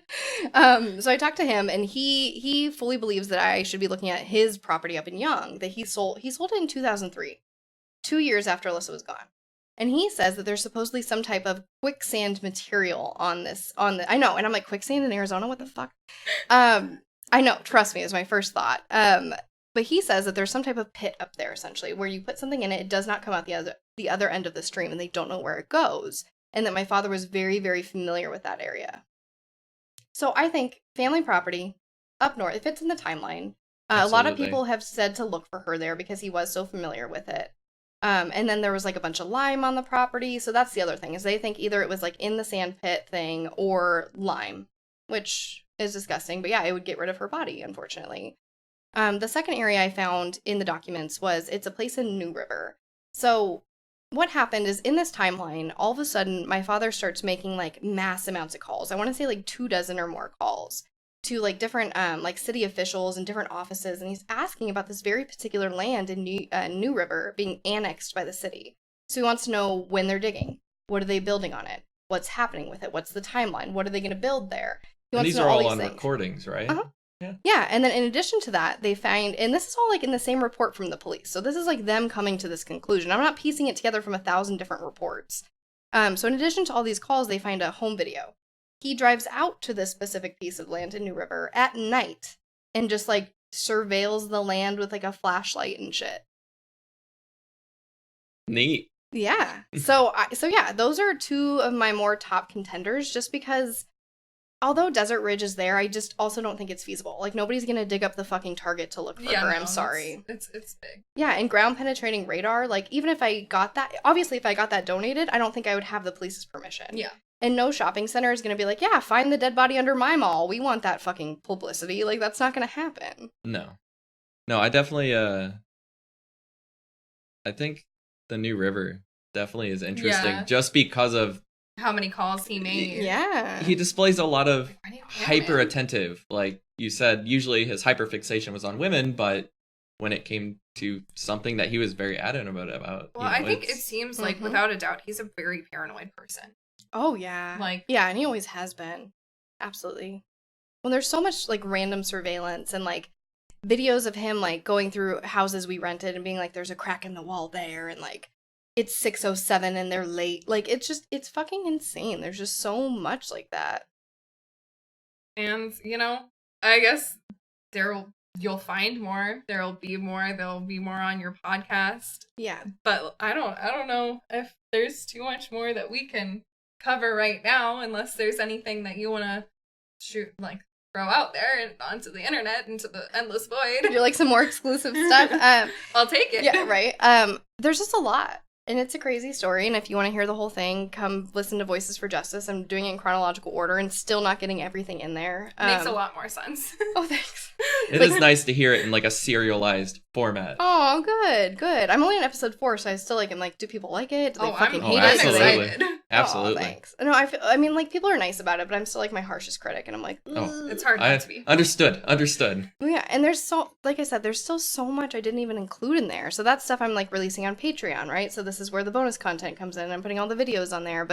So I talked to him, and he fully believes that I should be looking at his property up in Young that he sold it in 2003, 2 years after Alyssa was gone. And he says that there's supposedly some type of quicksand material on I know, and I'm like, quicksand in Arizona? What the fuck? I know, trust me, is my first thought. But he says that there's some type of pit up there, essentially, where you put something in it, it does not come out the other end of the stream, and they don't know where it goes. And that my father was very, very familiar with that area. So I think family property up north, it fits in the timeline. A lot of people have said to look for her there because he was so familiar with it. And then there was like a bunch of lime on the property. So that's the other thing, is they think either it was like in the sand pit thing or lime, which is disgusting. But yeah, it would get rid of her body, unfortunately. The second area I found in the documents was it's a place in New River. So what happened is in this timeline, all of a sudden, my father starts making like mass amounts of calls. I want to say like 24 or more calls to like different like city officials and different offices. And he's asking about this very particular land in New River being annexed by the city. So he wants to know when they're digging. What are they building on it? What's happening with it? What's the timeline? What are they going to build there? He wants these to know are all these on things. Recordings, right? Uh-huh. Yeah, and then in addition to that, they find, and this is all like in the same report from the police, so this is like them coming to this conclusion. I'm not piecing it together from 1,000 different reports. So in addition to all these calls, they find a home video. He drives out to this specific piece of land in New River at night and just like surveils the land with like a flashlight and shit. Neat. Yeah. So yeah, those are two of my more top contenders, just because although Desert Ridge is there, I just also don't think it's feasible. Like, nobody's gonna dig up the fucking target to look for her. I'm sorry. It's big. Yeah, and ground penetrating radar, like, even if I got that, obviously if I got that donated, I don't think I would have the police's permission. Yeah. And no shopping center is gonna be like, yeah, find the dead body under my mall. We want that fucking publicity. Like, that's not gonna happen. No, I definitely, I think the New River definitely is interesting just because of how many calls he made. Yeah. He displays a lot of hyper attentive. Like you said, usually his hyperfixation was on women, but when it came to something that he was very adamant about. Well, I think it seems like without a doubt he's a very paranoid person. Oh yeah. Like, yeah, and he always has been. Absolutely. Well, there's so much like random surveillance and like videos of him like going through houses we rented and being like, there's a crack in the wall there, and like it's 6:07 and they're late. Like, it's fucking insane. There's just so much like that. And, you know, I guess you'll find more. There'll be more on your podcast. Yeah. But I don't know if there's too much more that we can cover right now, unless there's anything that you want to throw out there and onto the internet, into the endless void. You're like some more exclusive stuff. I'll take it. Yeah, right. There's just a lot. And it's a crazy story, and if you want to hear the whole thing, come listen to Voices for Justice. I'm doing it in chronological order and still not getting everything in there. Makes a lot more sense. Oh, thanks. It is nice to hear it in like a serialized format. Oh, good. I'm only on episode 4, so I still like. I'm like, do people like it? Do they fucking hate it? Absolutely. Absolutely. Oh, thanks. No, I mean, like, people are nice about it, but I'm still like my harshest critic, and I'm like, it's hard not to be. Understood. Yeah, and there's like I said, there's still so much I didn't even include in there. So that's stuff I'm like releasing on Patreon, right? So this is where the bonus content comes in. I'm putting all the videos on there,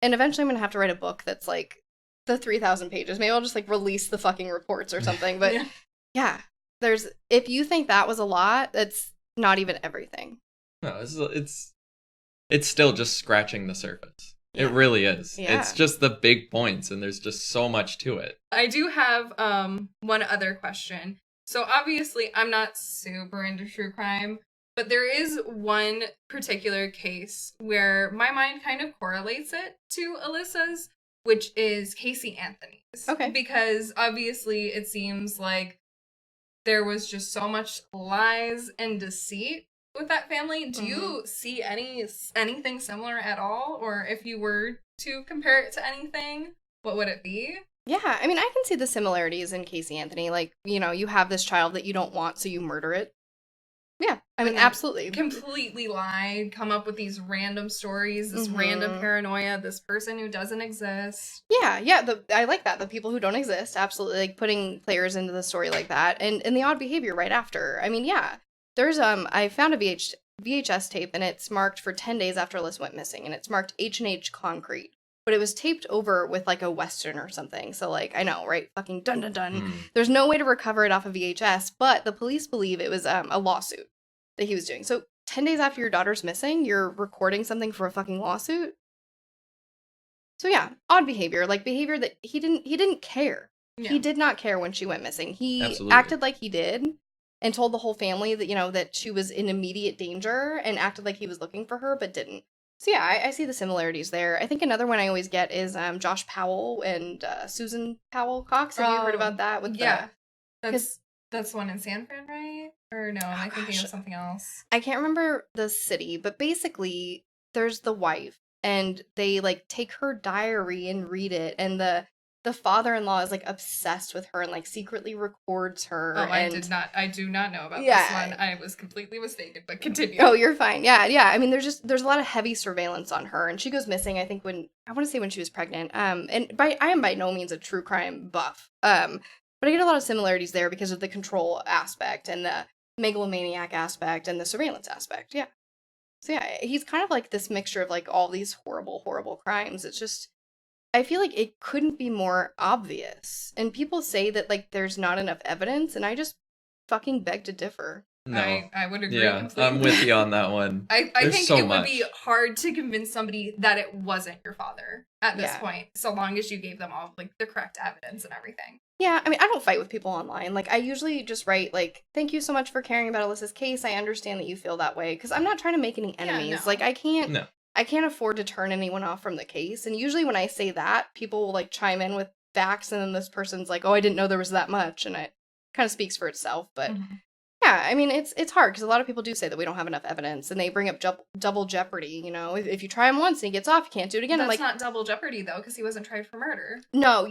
and eventually I'm gonna have to write a book that's like the 3,000 pages. Maybe I'll just like release the fucking reports or something. But yeah, if you think that was a lot, that's not even everything. No, it's still just scratching the surface. It really is. Yeah. It's just the big points, and there's just so much to it. I do have one other question. So obviously I'm not super into true crime, but there is one particular case where my mind kind of correlates it to Alyssa's, which is Casey Anthony's. Okay. Because obviously it seems like there was just so much lies and deceit with that family. Do you see anything similar at all? Or if you were to compare it to anything, what would it be? Yeah, I mean, I can see the similarities in Casey Anthony. Like, you know, you have this child that you don't want, so you murder it. Yeah, I mean, absolutely. Completely lied, come up with these random stories, this random paranoia, this person who doesn't exist. Yeah, I like that. The people who don't exist, absolutely, like putting players into the story like that, and the odd behavior right after. I mean, yeah, there's I found a VHS tape, and it's marked for 10 days after Alyssa went missing, and it's marked H&H Concrete. But it was taped over with, like, a Western or something. So, like, I know, right? Fucking dun dun dun. There's no way to recover it off of VHS, but the police believe it was a lawsuit that he was doing. So, 10 days after your daughter's missing, you're recording something for a fucking lawsuit? So, yeah, odd behavior. Like, behavior that he didn't care. Yeah. He did not care when she went missing. He acted like he did and told the whole family that, you know, that she was in immediate danger and acted like he was looking for her, but didn't. So yeah, I see the similarities there. I think another one I always get is Josh Powell and Susan Powell Cox. Have you heard about that? That's one in San Fran, right? Or no, am I thinking of something else? I can't remember the city, but basically there's the wife, and they like take her diary and read it, and the father-in-law is like obsessed with her and like secretly records her. Oh, I do not know about this one. I was completely mistaken, but continue. Oh, you're fine. Yeah. I mean, there's a lot of heavy surveillance on her, and she goes missing, I think when she was pregnant. And I am by no means a true crime buff. But I get a lot of similarities there because of the control aspect and the megalomaniac aspect and the surveillance aspect. Yeah. So yeah, he's kind of like this mixture of like all these horrible, horrible crimes. It's just, I feel like it couldn't be more obvious. And people say that, like, there's not enough evidence, and I just fucking beg to differ. No. I would agree completely. I'm with you on that one. I think it would be hard to convince somebody that it wasn't your father at this point, so long as you gave them all, like, the correct evidence and everything. Yeah, I mean, I don't fight with people online. Like, I usually just write, like, thank you so much for caring about Alyssa's case. I understand that you feel that way, because I'm not trying to make any enemies. Yeah, no. Like, I can't afford to turn anyone off from the case. And usually when I say that, people will like chime in with facts, and then this person's like, oh, I didn't know there was that much. And it kind of speaks for itself. But yeah, I mean, it's hard because a lot of people do say that we don't have enough evidence, and they bring up double jeopardy. You know, if you try him once and he gets off, you can't do it again. That's I'm like, not double jeopardy though, because he wasn't tried for murder. No,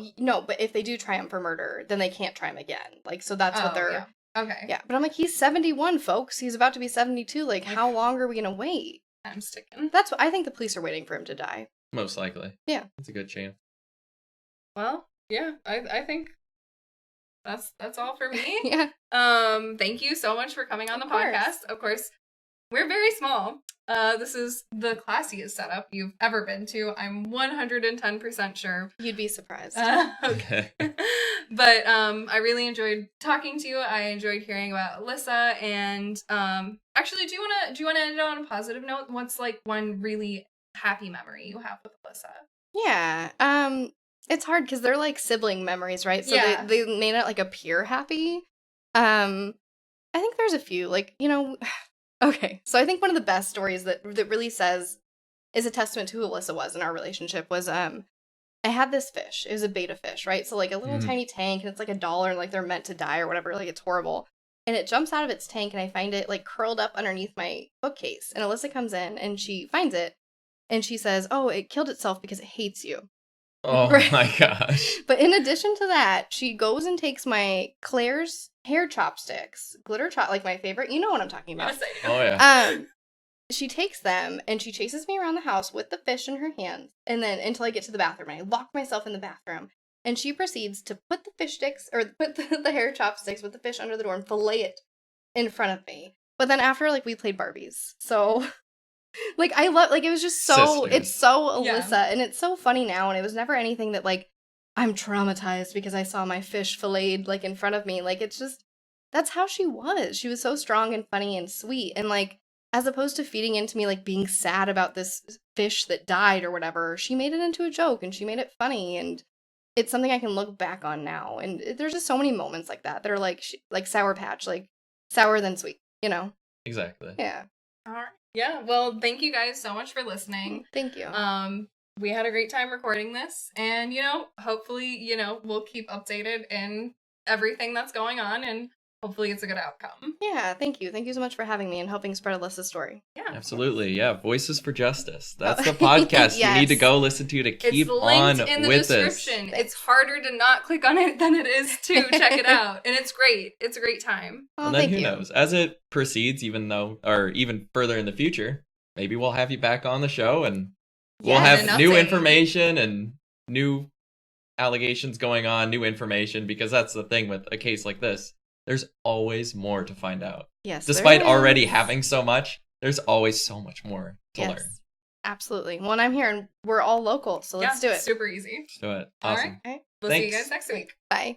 but if they do try him for murder, then they can't try him again. Like, so that's what they're... Yeah. Okay. Yeah, but I'm like, he's 71, folks. He's about to be 72. Like, how long are we going to wait? I'm sticking. That's what I think. The police are waiting for him to die. Most likely. Yeah. It's a good chance. Well, yeah, I think that's all for me. Yeah. Thank you so much for coming on the podcast. Of course, we're very small. This is the classiest setup you've ever been to. I'm 110% sure. You'd be surprised. Okay. But I really enjoyed talking to you. I enjoyed hearing about Alyssa, and actually, do you want to end it on a positive note? What's like one really happy memory you have with Alyssa? Yeah. It's hard because they're like sibling memories, right? So they may not like appear happy. I think there's a few, like, you know. Okay, so I think one of the best stories that really is a testament to who Alyssa was in our relationship was I had this fish. It was a betta fish, right? So like a little tiny tank, and it's like $1, and like they're meant to die or whatever. Like, it's horrible. And it jumps out of its tank, and I find it like curled up underneath my bookcase. And Alyssa comes in and she finds it, and she says, "Oh, it killed itself because it hates you." Oh my gosh. But in addition to that, she goes and takes my Claire's hair chopsticks, like my favorite. You know what I'm talking about. Yes, I do. Oh yeah. She takes them and she chases me around the house with the fish in her hands, and then until I get to the bathroom. I lock myself in the bathroom, and she proceeds to put the fish sticks, or put the hair chopsticks with the fish under the door and fillet it in front of me. But then after, like, we played Barbies. So, like, I love, like, it was just so, Sisters. it's so Alyssa, and it's so funny now, and it was never anything that, like, I'm traumatized because I saw my fish filleted, like, in front of me. Like, it's just, that's how she was. She was so strong and funny and sweet, and, like, as opposed to feeding into me, like, being sad about this fish that died or whatever. She made it into a joke and she made it funny, and it's something I can look back on now. And there's just so many moments like that are like Sour Patch, like sour than sweet, you know? Exactly. Yeah. All right. Yeah. Well, thank you guys so much for listening. Thank you. We had a great time recording this, and hopefully, we'll keep updated in everything that's going on, and hopefully it's a good outcome. Yeah, thank you. Thank you so much for having me and helping spread Alyssa's story. Yeah. Absolutely. Yeah. Voices for Justice. That's the podcast you need to go listen to keep on in the with description. us. It's harder to not click on it than it is to check it out. And it's great. It's a great time. Oh, And then thank who you. knows? As it proceeds, even further in the future, maybe we'll have you back on the show and we'll Yeah, have and an new update. information and new allegations going on, new information, because that's the thing with a case like this. There's always more to find out. Yes. Despite there already is. having so much, there's always so much more to learn. Absolutely. Well, I'm here and we're all local, so let's do it. Super easy. Let's do it. All Awesome. right. We'll see you Thanks. guys next week. Bye.